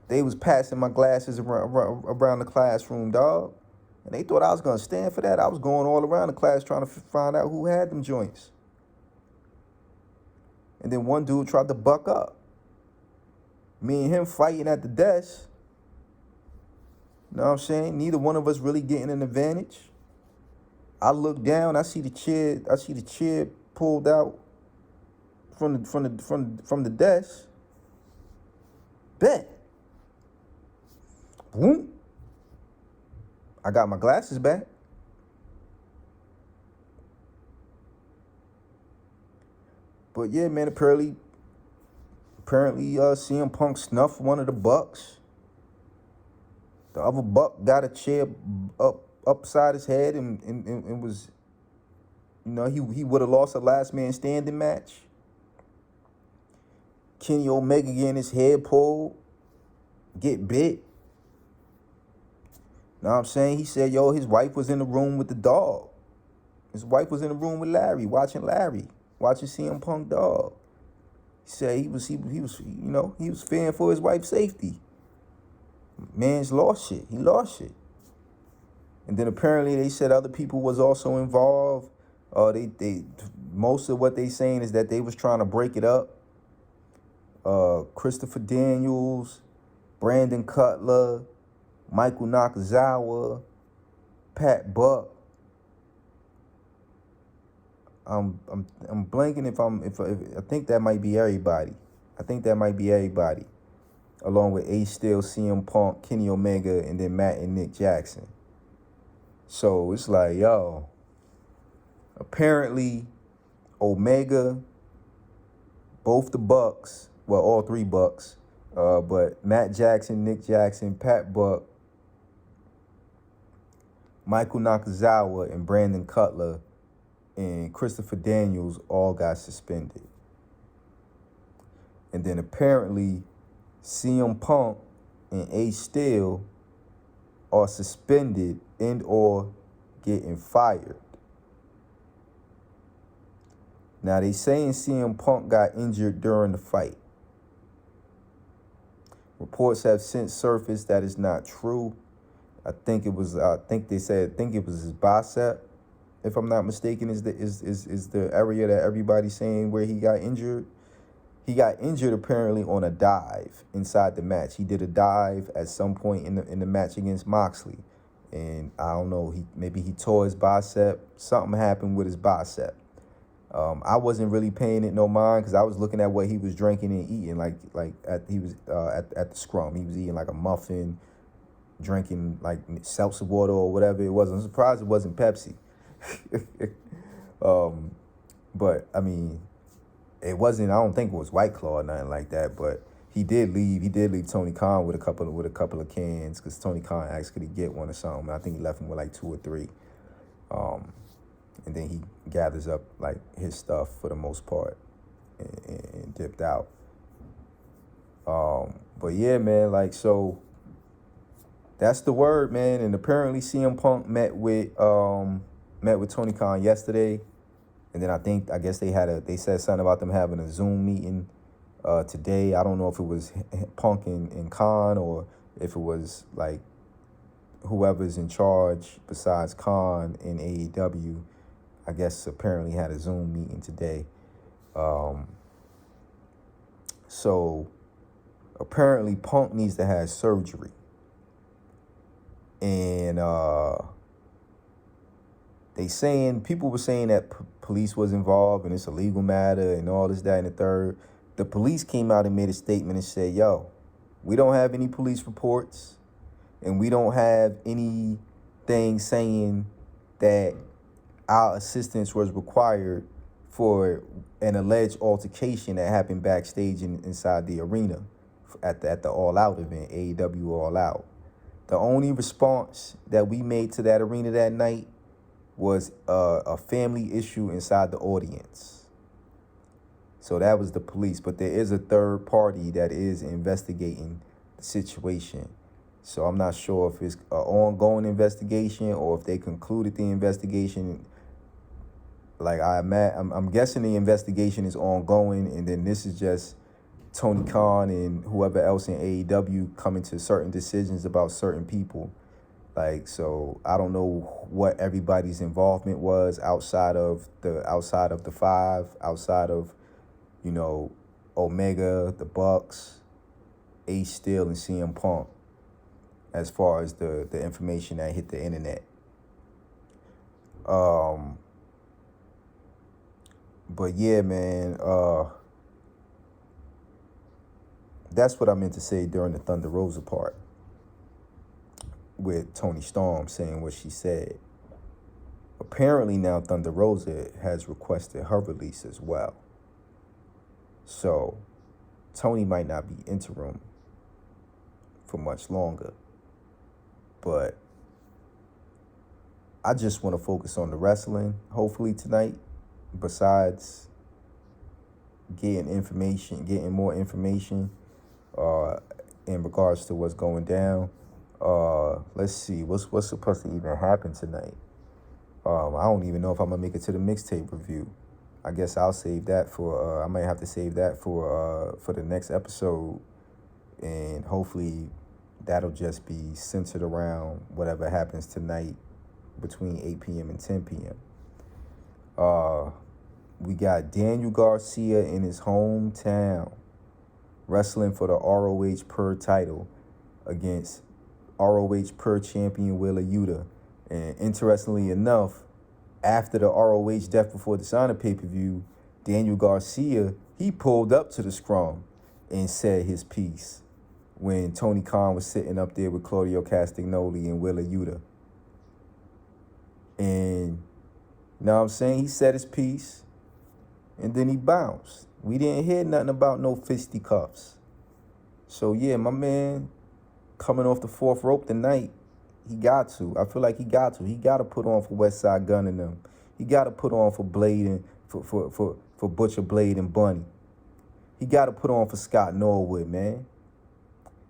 They was passing my glasses around the classroom, dog. And they thought I was going to stand for that. I was going all around the class trying to find out who had them joints. And then one dude tried to buck up. Me and him fighting at the desk. You know what I'm saying? Neither one of us really getting an advantage. I look down, I see the chair pulled out from the desk. Bet. Boom. I got my glasses back. But yeah, man, apparently apparently CM Punk snuffed one of the Bucks. The other Buck got a chair upside his head and was, he would have lost a last man standing match. Kenny Omega getting his head pulled, get bit. Know what I'm saying? He said, his wife was in the room with the dog. His wife was in the room with Larry, watching CM Punk dog. He said he was fearing for his wife's safety. Man's lost shit. He lost shit. And then apparently they said other people was also involved. They most of what they saying is that they was trying to break it up. Christopher Daniels, Brandon Cutler, Michael Nakazawa, Pat Buck. I'm blanking if I think that might be everybody. Along with Ace Steel, CM Punk, Kenny Omega, and then Matt and Nick Jackson. So it's like, apparently Omega, both the Bucks, well, all three Bucks, but Matt Jackson, Nick Jackson, Pat Buck, Michael Nakazawa, and Brandon Cutler, and Christopher Daniels all got suspended. And then apparently CM Punk and Ace Steel are suspended and or getting fired. Now they saying CM Punk got injured during the fight. Reports have since surfaced that is not true. I think it was his bicep, if I'm not mistaken, is the area that everybody's saying where he got injured. He got injured apparently on a dive inside the match. He did a dive at some point in the match against Moxley. And I don't know, maybe he tore his bicep. Something happened with his bicep. I wasn't really paying it no mind because I was looking at what he was drinking and eating. At the scrum, he was eating like a muffin, drinking like seltzer water or whatever it was. I'm surprised it wasn't Pepsi. But I mean, it wasn't. I don't think it was White Claw or nothing like that. But he did leave. He did leave Tony Khan with a couple of cans because Tony Khan asked could he get one or something. I think he left him with like 2 or 3. And then he gathers up like his stuff for the most part and dipped out. But yeah, man, like, so that's the word, man. And apparently CM Punk met with Tony Khan yesterday. And then I guess they said something about them having a Zoom meeting today. I don't know if it was Punk and Khan or if it was like whoever's in charge besides Khan in AEW. I guess apparently had a Zoom meeting today. So apparently Punk needs to have surgery. And people were saying that police was involved and it's a legal matter and all this, that, and the third. The police came out and made a statement and said, we don't have any police reports and we don't have anything saying that our assistance was required for an alleged altercation that happened backstage inside the arena at the All Out event, AEW All Out. The only response that we made to that arena that night was a family issue inside the audience. So that was the police, but there is a third party that is investigating the situation. So I'm not sure if it's an ongoing investigation or if they concluded the investigation. Like I'm guessing the investigation is ongoing, and then this is just Tony Khan and whoever else in AEW coming to certain decisions about certain people. Like, so I don't know what everybody's involvement was outside of the 5, outside of, Omega, the Bucks, Ace Steel, and CM Punk, as far as the information that hit the internet. But yeah, man, that's what I meant to say during the Thunder Rosa part with Tony Storm saying what she said. Apparently now Thunder Rosa has requested her release as well. So Tony might not be interim for much longer. But I just want to focus on the wrestling, hopefully tonight, besides getting more information in regards to what's going down. Let's see, what's supposed to even happen tonight? I don't even know if I'm gonna make it to the mixtape review. I guess I'll save that for. I might have to save that for the next episode, and hopefully that'll just be centered around whatever happens tonight between 8 p.m. and 10 p.m. We got Daniel Garcia in his hometown wrestling for the ROH Per title against ROH Per champion Wheeler Yuta. And interestingly enough, after the ROH Death Before Dishonor pay-per-view, Daniel Garcia, he pulled up to the scrum and said his piece when Tony Khan was sitting up there with Claudio Castagnoli and Wheeler Yuta. And, you know what I'm saying? He said his piece, and then he bounced. We didn't hear nothing about no fisticuffs. So, yeah, my man coming off the fourth rope tonight, he got to. I feel like he got to. He got to put on for West Side Gun and them. He got to put on for Blade and for Butcher Blade and Bunny. He got to put on for Scott Norwood, man.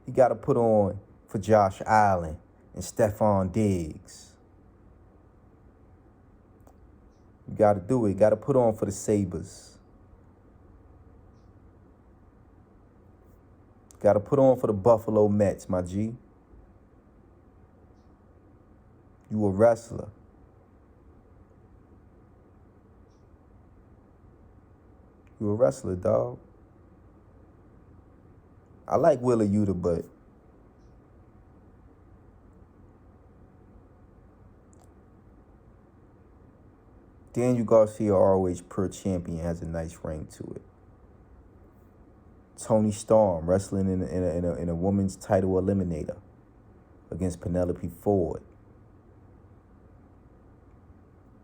He got to put on for Josh Allen and Stephon Diggs. You got to do it. You got to put on for the Sabres. Got to put on for the Buffalo Mets, my G. You a wrestler. You a wrestler, dog. I like Wheeler Yuta, but Daniel Garcia, ROH Per champion, has a nice ring to it. Tony Storm wrestling in a women's title eliminator against Penelope Ford.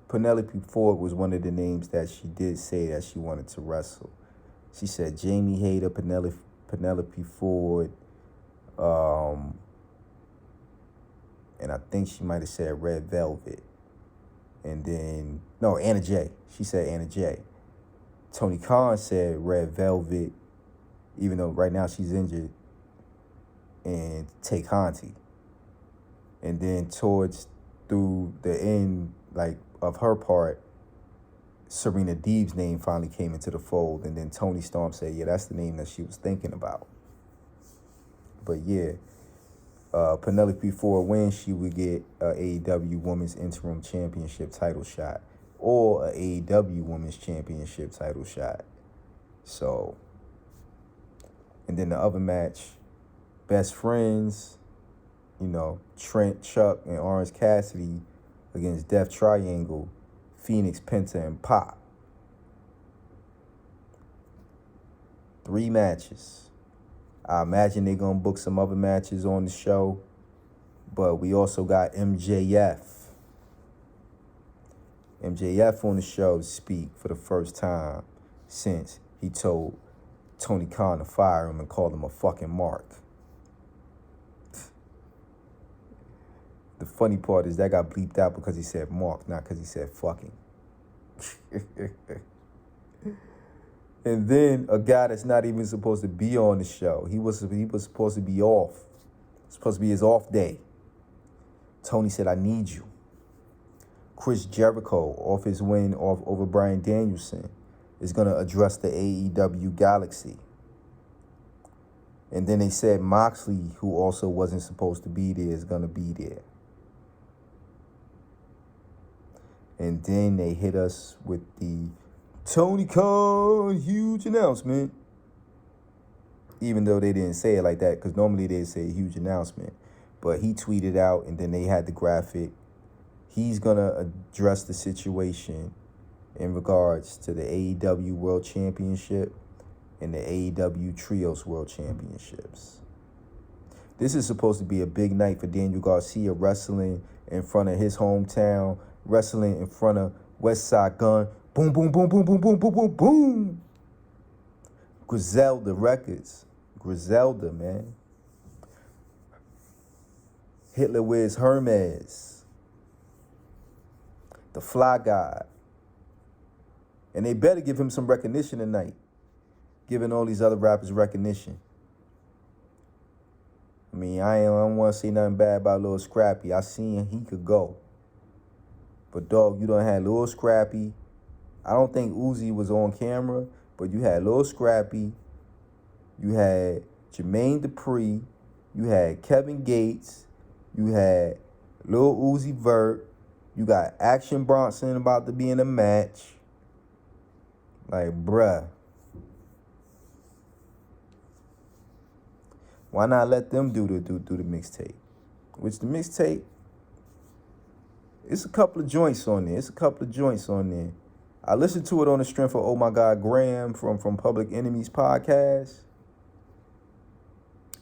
Penelope Ford was one of the names that she did say that she wanted to wrestle. She said Jamie Hayter, Penelope Ford, and I think she might have said Red Velvet. And then, no, Anna Jay. She said Anna Jay. Tony Khan said Red Velvet, even though right now she's injured, and Tay Conti. And then through the end, like, of her part, Serena Deeb's name finally came into the fold, and then Tony Storm said, yeah, that's the name that she was thinking about. But yeah, Penelope Ford wins, she would get a AEW Women's Interim Championship title shot or a AEW Women's Championship title shot. So, and then the other match, Best Friends, you know, Trent, Chuck, and Orange Cassidy against Death Triangle, Phoenix, Penta, and Pop. 3 matches. I imagine they're going to book some other matches on the show, but we also got MJF. MJF on the show to speak for the first time since he told Tony Khan to fire him and called him a fucking mark. The funny part is that got bleeped out because he said mark, not because he said fucking. And then a guy that's not even supposed to be on the show. He was supposed to be off. It's supposed to be his off day. Tony said, I need you. Chris Jericho, off his win over Bryan Danielson, is going to address the AEW Galaxy. And then they said Moxley, who also wasn't supposed to be there, is going to be there. And then they hit us with the Tony Khan huge announcement. Even though they didn't say it like that, because normally they say huge announcement. But he tweeted out, and then they had the graphic. He's going to address the situation in regards to the AEW World Championship and the AEW Trios World Championships. This is supposed to be a big night for Daniel Garcia, wrestling in front of his hometown, wrestling in front of West Side Gun. Boom, boom, boom, boom, boom, boom, boom, boom, boom. Griselda Records. Griselda, man. Hitler Wears Hermes. The Fly Guy. And they better give him some recognition tonight, giving all these other rappers recognition. I mean, I don't want to say nothing bad about Lil Scrappy. I seen he could go. But, dog, you done had Lil Scrappy. I don't think Uzi was on camera, but you had Lil Scrappy. You had Jermaine Dupri. You had Kevin Gates. You had Lil Uzi Vert. You got Action Bronson about to be in a match. Like, bruh. Why not let them do the mixtape? Which the mixtape, it's a couple of joints on there. I listened to it on the strength of Oh My God Graham from Public Enemy's podcast.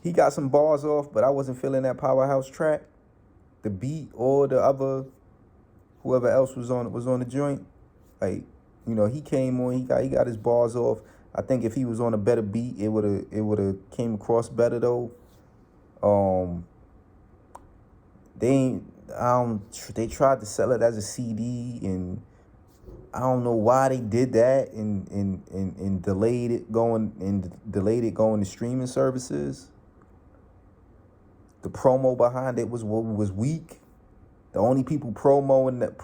He got some bars off, but I wasn't feeling that Powerhouse track. The beat or the other, whoever else was on the joint. Like, you know, he came on, he got his bars off. I think if he was on a better beat, it would have came across better though. They tried to sell it as a CD, and I don't know why they did that and delayed it going to streaming services. The promo behind it was weak. The only people promoting that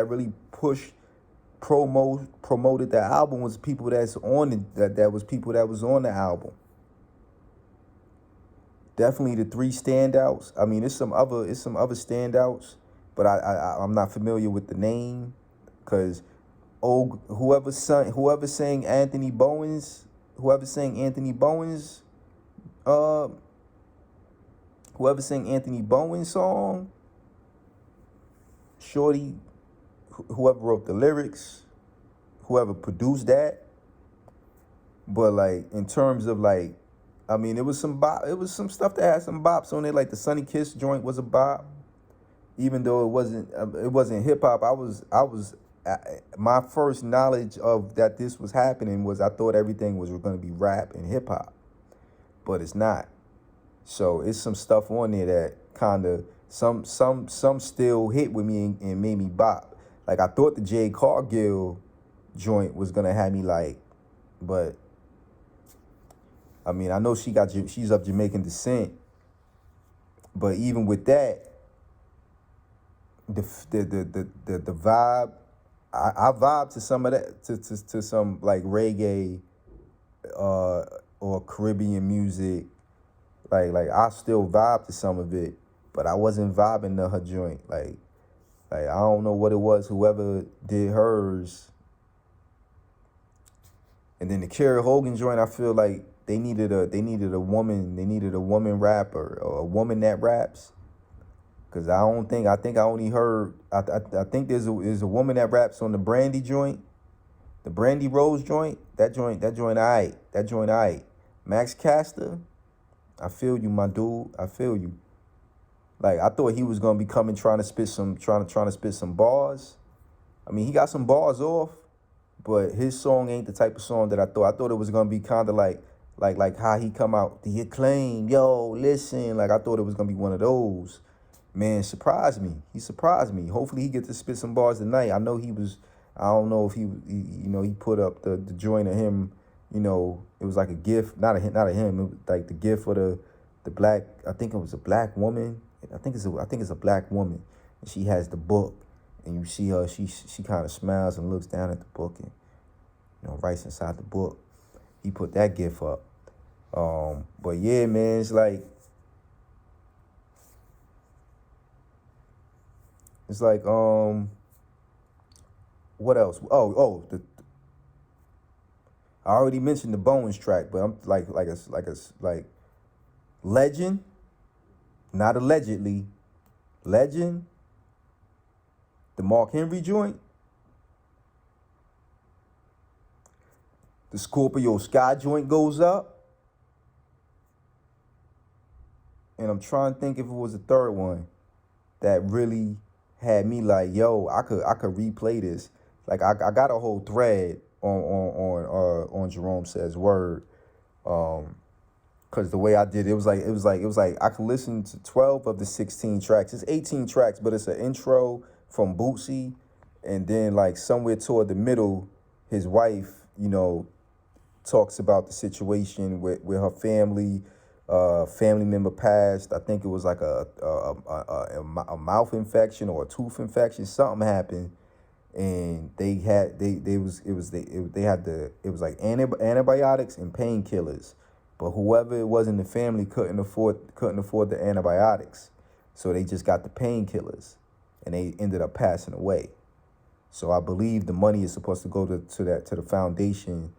really pushed promoted the album was people that's on it, that was people that was on the album. Definitely the three standouts. I mean, it's some other standouts, but I'm not familiar with the name, because whoever sang Anthony Bowen's song, Shorty, whoever wrote the lyrics, whoever produced that. But like, in terms of like, I mean, it was some stuff that had some bops on it. Like the Sunny Kiss joint was a bop, even though it wasn't hip hop. My first knowledge of that this was happening was I thought everything was going to be rap and hip hop, but it's not. So it's some stuff on there that kind of some still hit with me and made me bop. Like, I thought the Jay Cargill joint was gonna have me like, but I mean, I know she's of Jamaican descent, but even with that, the vibe, I vibe to some of that, to some like reggae or Caribbean music. Like I still vibe to some of it, but I wasn't vibing to her joint. Like I don't know what it was, whoever did hers. And then the Kerry Hogan joint, I feel like they needed a woman rapper, or a woman that raps. Cause I think I only heard, I think there's a woman that raps on the Brandy joint, the Brandy Rose joint. That joint, aight. Max Caster, I feel you, my dude. I feel you. Like, I thought he was gonna be coming trying to spit some bars. I mean, he got some bars off, but his song ain't the type of song that I thought. I thought it was gonna be kind of like how he come out, the Acclaim, yo, listen. Like, I thought it was gonna be one of those. Man, surprised me. He surprised me. Hopefully he gets to spit some bars tonight. I know he was, I don't know if he put up the joint of him, it was like a gift, not of him, it was like the gift for the black, I think it was a black woman. I think it's a black woman, and she has the book, and you see her, she kind of smiles and looks down at the book, and writes inside the book. He put that gift up. But yeah, man, it's like what else? I already mentioned the Bones track, but I'm like Legend, not allegedly, Legend, the Mark Henry joint, the Scorpio Sky joint goes up, and I'm trying to think if it was a third one that really had me like, yo, I could replay this. Like, I got a whole thread on Jerome Says Word. Cause the way I did it was like I could listen to 12 of the 16 tracks. It's 18 tracks, but it's an intro from Bootsy, and then like somewhere toward the middle, his wife, talks about the situation with her family. Family member passed. I think it was like a mouth infection or a tooth infection. Something happened, and they had it was like antibiotics and painkillers, but whoever it was in the family couldn't afford the antibiotics, so they just got the painkillers, and they ended up passing away. So I believe the money is supposed to go to the foundation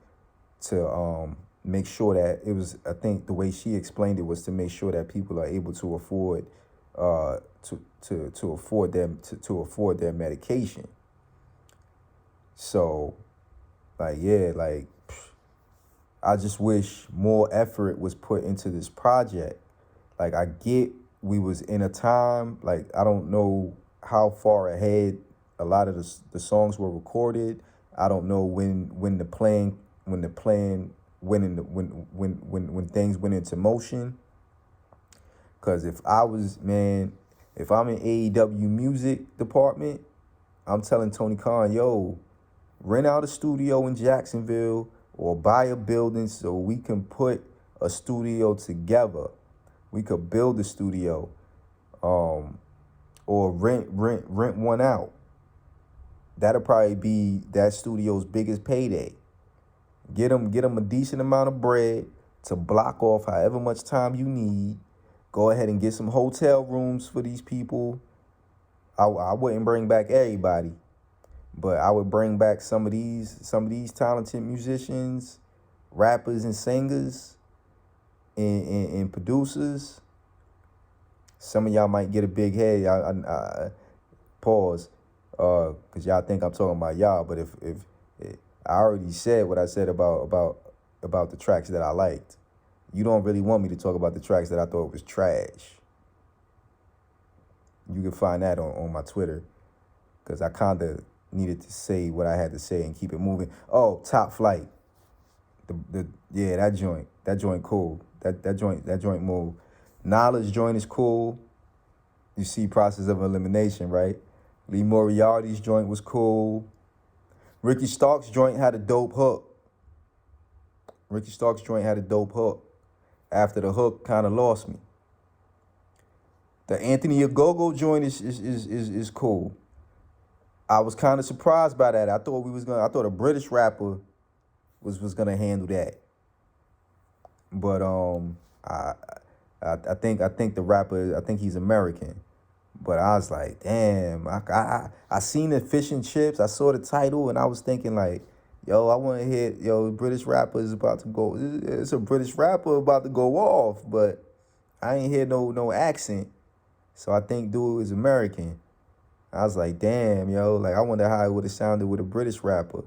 to make sure that it was. I think the way she explained it was to make sure that people are able to afford to afford their medication. So, I just wish more effort was put into this project. Like, I get we was in a time, like, I don't know how far ahead a lot of the songs were recorded. I don't know when things went into motion. Cause if I'm in AEW music department, I'm telling Tony Khan, yo, rent out a studio in Jacksonville or buy a building so we can put a studio together. We could build a studio, or rent one out. That'll probably be that studio's biggest payday. Get them a decent amount of bread to block off however much time you need. Go ahead and get some hotel rooms for these people. I wouldn't bring back everybody, but I would bring back some of these talented musicians, rappers and singers, and producers. Some of y'all might get a big head. I pause, cause y'all think I'm talking about y'all. But if I already said what I said about the tracks that I liked, you don't really want me to talk about the tracks that I thought was trash. You can find that on my Twitter, cause I kind of needed to say what I had to say and keep it moving. Oh, Top Flight, that joint cool. That joint move. Knowledge joint is cool. You see Process of Elimination, right? Lee Moriarty's joint was cool. Ricky Starks' joint had a dope hook. After the hook kind of lost me. The Anthony Ogogo joint is cool. I was kind of surprised by that. I thought a British rapper was gonna handle that. But I think the rapper, I think he's American. But I was like, damn, I seen the Fish and Chips. I saw the title and I was thinking like, yo, I want to hit, British rapper is about to go. It's a British rapper about to go off, but I ain't hear no accent. So I think dude is American. I was like, damn, like I wonder how it would have sounded with a British rapper.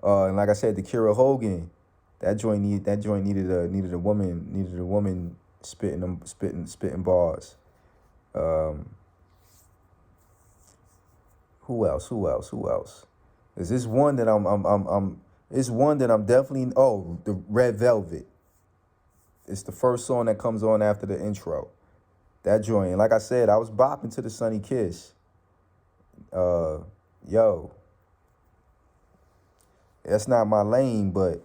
And like I said, the Kira Hogan, that joint needed a woman spitting bars. Who else? Is this one that it's one that I'm definitely, the Red Velvet. It's the first song that comes on after the intro. That joint. And like I said, I was bopping to the Sunny Kiss. That's not my lane, but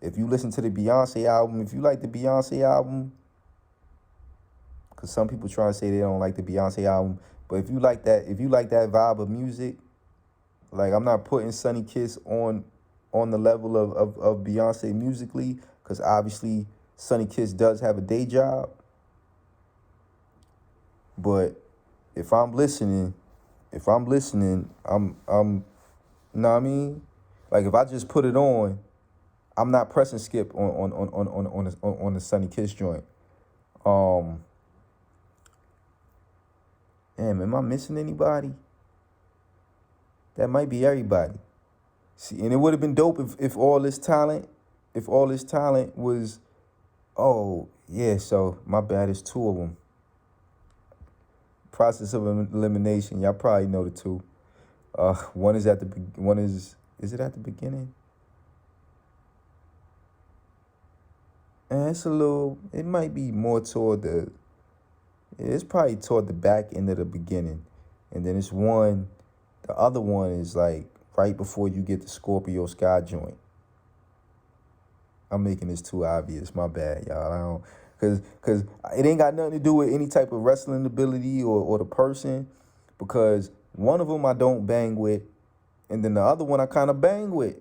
if you listen to the Beyonce album, if you like the Beyonce album, because some people try to say they don't like the Beyonce album, but if you like that vibe of music, like I'm not putting Sunny Kiss on the level of Beyonce musically, because obviously Sunny Kiss does have a day job. But if I'm listening, I'm you know what I mean? Like if I just put it on, I'm not pressing skip on the Sunny Kiss joint. Damn, am I missing anybody? That might be everybody. See, and it would have been dope if all this talent was, so my bad, it's two of them. Process of Elimination, y'all probably know the two. One is is it at the beginning? And it might be more toward it's probably toward the back end of the beginning. And then the other one is like right before you get the Scorpio Sky joint. I'm making this too obvious. My bad, y'all. I don't, cause it ain't got nothing to do with any type of wrestling ability or the person, because one of them I don't bang with, and then the other one I kind of bang with.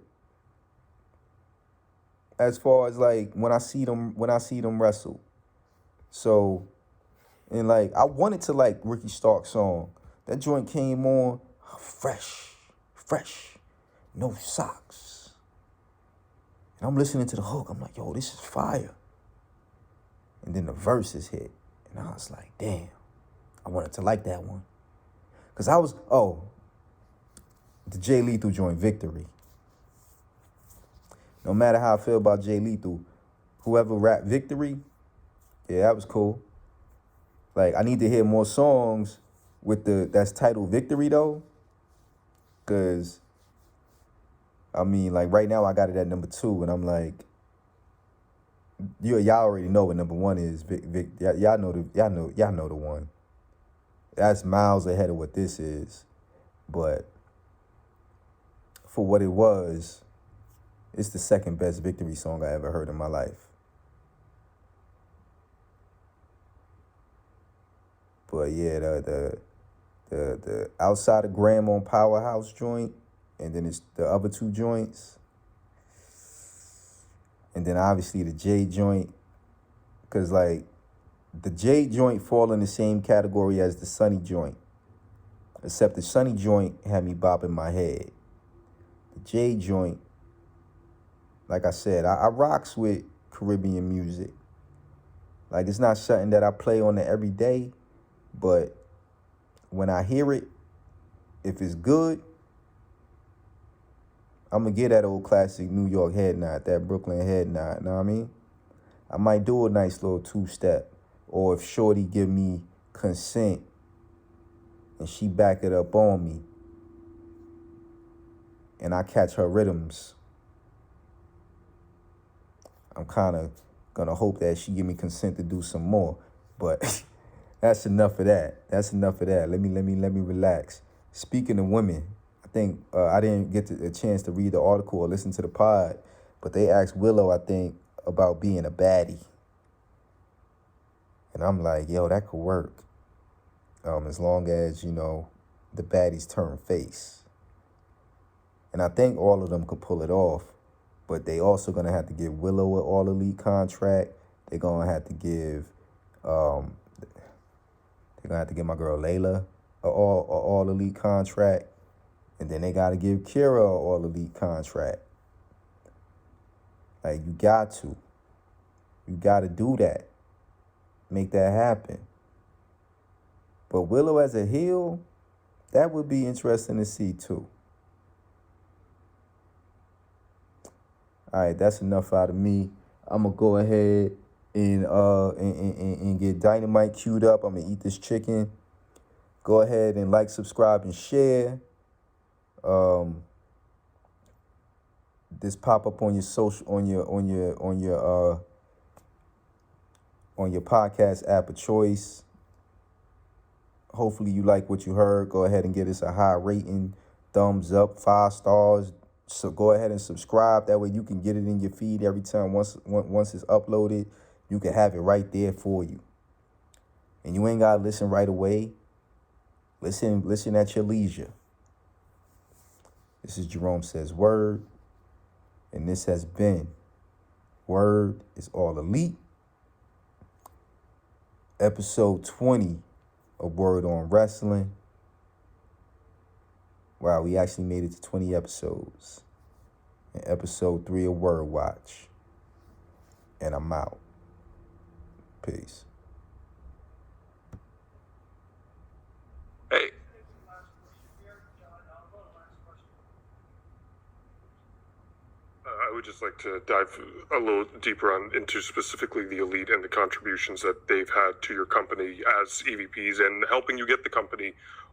As far as like when I see them wrestle. So, and like I wanted to like Ricky Stark's song. That joint came on fresh, no socks. And I'm listening to the hook. I'm like, yo, this is fire. And then the verses hit. And I was like, damn, I wanted to like that one. Because the Jay Lethal joint, Victory. No matter how I feel about Jay Lethal, whoever rapped Victory, yeah, that was cool. Like, I need to hear more songs that's titled Victory, though. Because, I mean, like, right now I got it at number 2, and I'm like, y'all already know what number 1 is. Y'all know the one. That's miles ahead of what this is. But for what it was, it's the second best Victory song I ever heard in my life. But yeah, the outside of Graham on Powerhouse joint, and then it's the other 2 joints, and then obviously the J joint, because like the J joint fall in the same category as the Sunny joint, except the Sunny joint had me bopping my head. The J joint, like I said, I rocks with Caribbean music. Like, it's not something that I play on the everyday, but when I hear it, if it's good, I'm going to get that old classic New York head nod, that Brooklyn head nod, you know what I mean? I might do a nice little 2-step, or if shorty give me consent and she back it up on me and I catch her rhythms, I'm kind of going to hope that she give me consent to do some more. But that's enough of that. Let me relax. Speaking of women, I think I didn't get a chance to read the article or listen to the pod, but they asked Willow, I think, about being a baddie. And I'm like, yo, that could work. As long as, the baddies turn face. And I think all of them could pull it off. But they also going to have to give Willow an all-elite contract. They're going to have to give my girl Layla an all-elite contract. And then they got to give Kira an all-elite contract. Like, you got to. You got to do that. Make that happen. But Willow as a heel, that would be interesting to see too. All right, that's enough out of me. I'm gonna go ahead and get Dynamite queued up. I'm gonna eat this chicken. Go ahead and like, subscribe, and share. This pop up on your social on your podcast app of choice. Hopefully you like what you heard. Go ahead and give us a high rating, thumbs up, 5 stars. So go ahead and subscribe. That way you can get it in your feed every time. Once it's uploaded, you can have it right there for you. And you ain't gotta listen right away. Listen at your leisure. This is Jerome Says Word. And this has been Word is All Elite. Episode 20 of Word on Wrestling. Wow, we actually made it to 20 episodes. And episode 3 of Word Watch. And I'm out. Peace. Hey, I would just like to dive a little deeper into specifically the Elite and the contributions that they've had to your company as EVPs and helping you get the company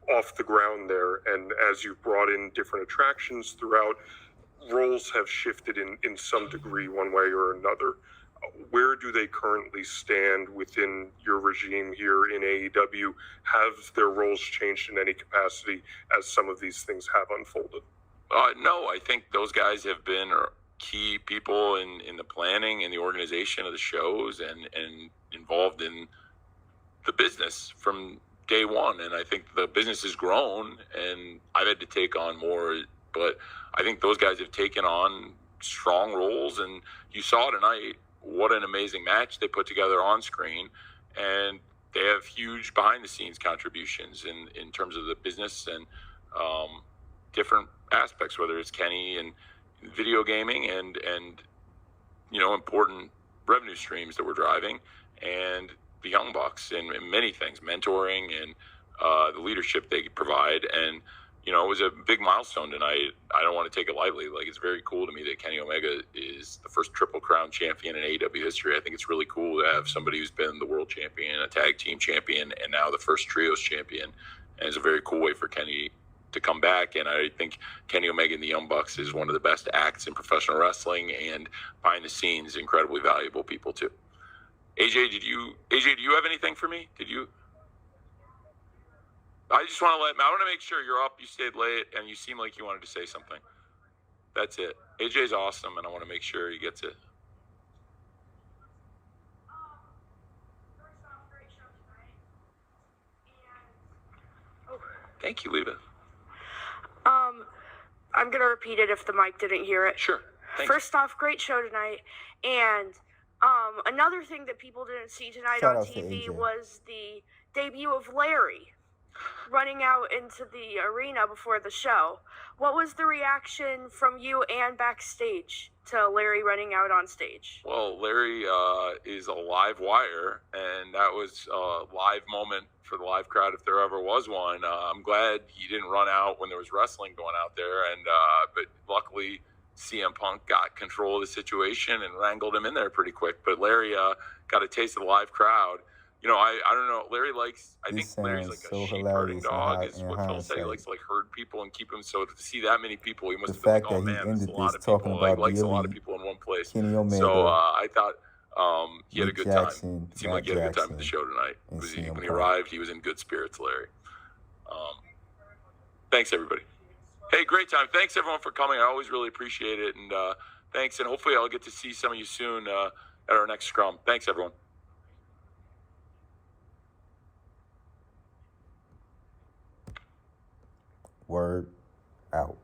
off the ground there. And as you've brought in different attractions throughout, roles have shifted in some degree one way or another. Where do they currently stand within your regime here in AEW? Have their roles changed in any capacity as some of these things have unfolded? No, I think those guys have been key people in the planning and the organization of the shows and involved in the business from day one. And I think the business has grown and I've had to take on more, but I think those guys have taken on strong roles. And you saw tonight what an amazing match they put together on screen. And they have huge behind the scenes contributions in terms of the business and different aspects, whether it's Kenny and video gaming and important revenue streams that we're driving, and the Young Bucks and many things, mentoring and the leadership they provide. And it was a big milestone tonight. I don't want to take it lightly. Like, it's very cool to me that Kenny Omega is the first Triple Crown champion in AEW history. I think it's really cool to have somebody who's been the world champion, a tag team champion, and now the first trios champion. And it's a very cool way for Kenny to come back. And I think Kenny Omega and the Young Bucks is one of the best acts in professional wrestling, and behind the scenes, incredibly valuable people too. AJ, do you have anything for me? Did you? I just want to make sure you're up, you stayed late, and you seem like you wanted to say something. That's it. AJ's awesome, and I want to make sure he gets it. Thank you, Leva. I'm going to repeat it if the mic didn't hear it. Sure. Thanks. First off, great show tonight. And another thing that people didn't see tonight Shout on out to TV AJ. was the debut of Larry running out into the arena before the show. What was the reaction from you and backstage to Larry running out on stage? Well, Larry is a live wire, and that was a live moment for the live crowd if there ever was one. I'm glad he didn't run out when there was wrestling going out there, and but luckily CM Punk got control of the situation and wrangled him in there pretty quick. But Larry got a taste of the live crowd. I don't know. Larry likes. I think Larry's like a sheep herding dog. Is what Phil said. He likes to herd people and keep them. So to see that many people, he must have been like, "Oh man, there's a lot of people." Like, likes a lot of people in one place. Kenny Omega, so I thought he had a Nick good Jackson, time. It seemed like he had a good time at the show tonight. When he arrived, he was in good spirits, Larry. Thanks, everybody. Hey, great time. Thanks, everyone, for coming. I always really appreciate it. And thanks. And hopefully I'll get to see some of you soon at our next scrum. Thanks, everyone. Word out.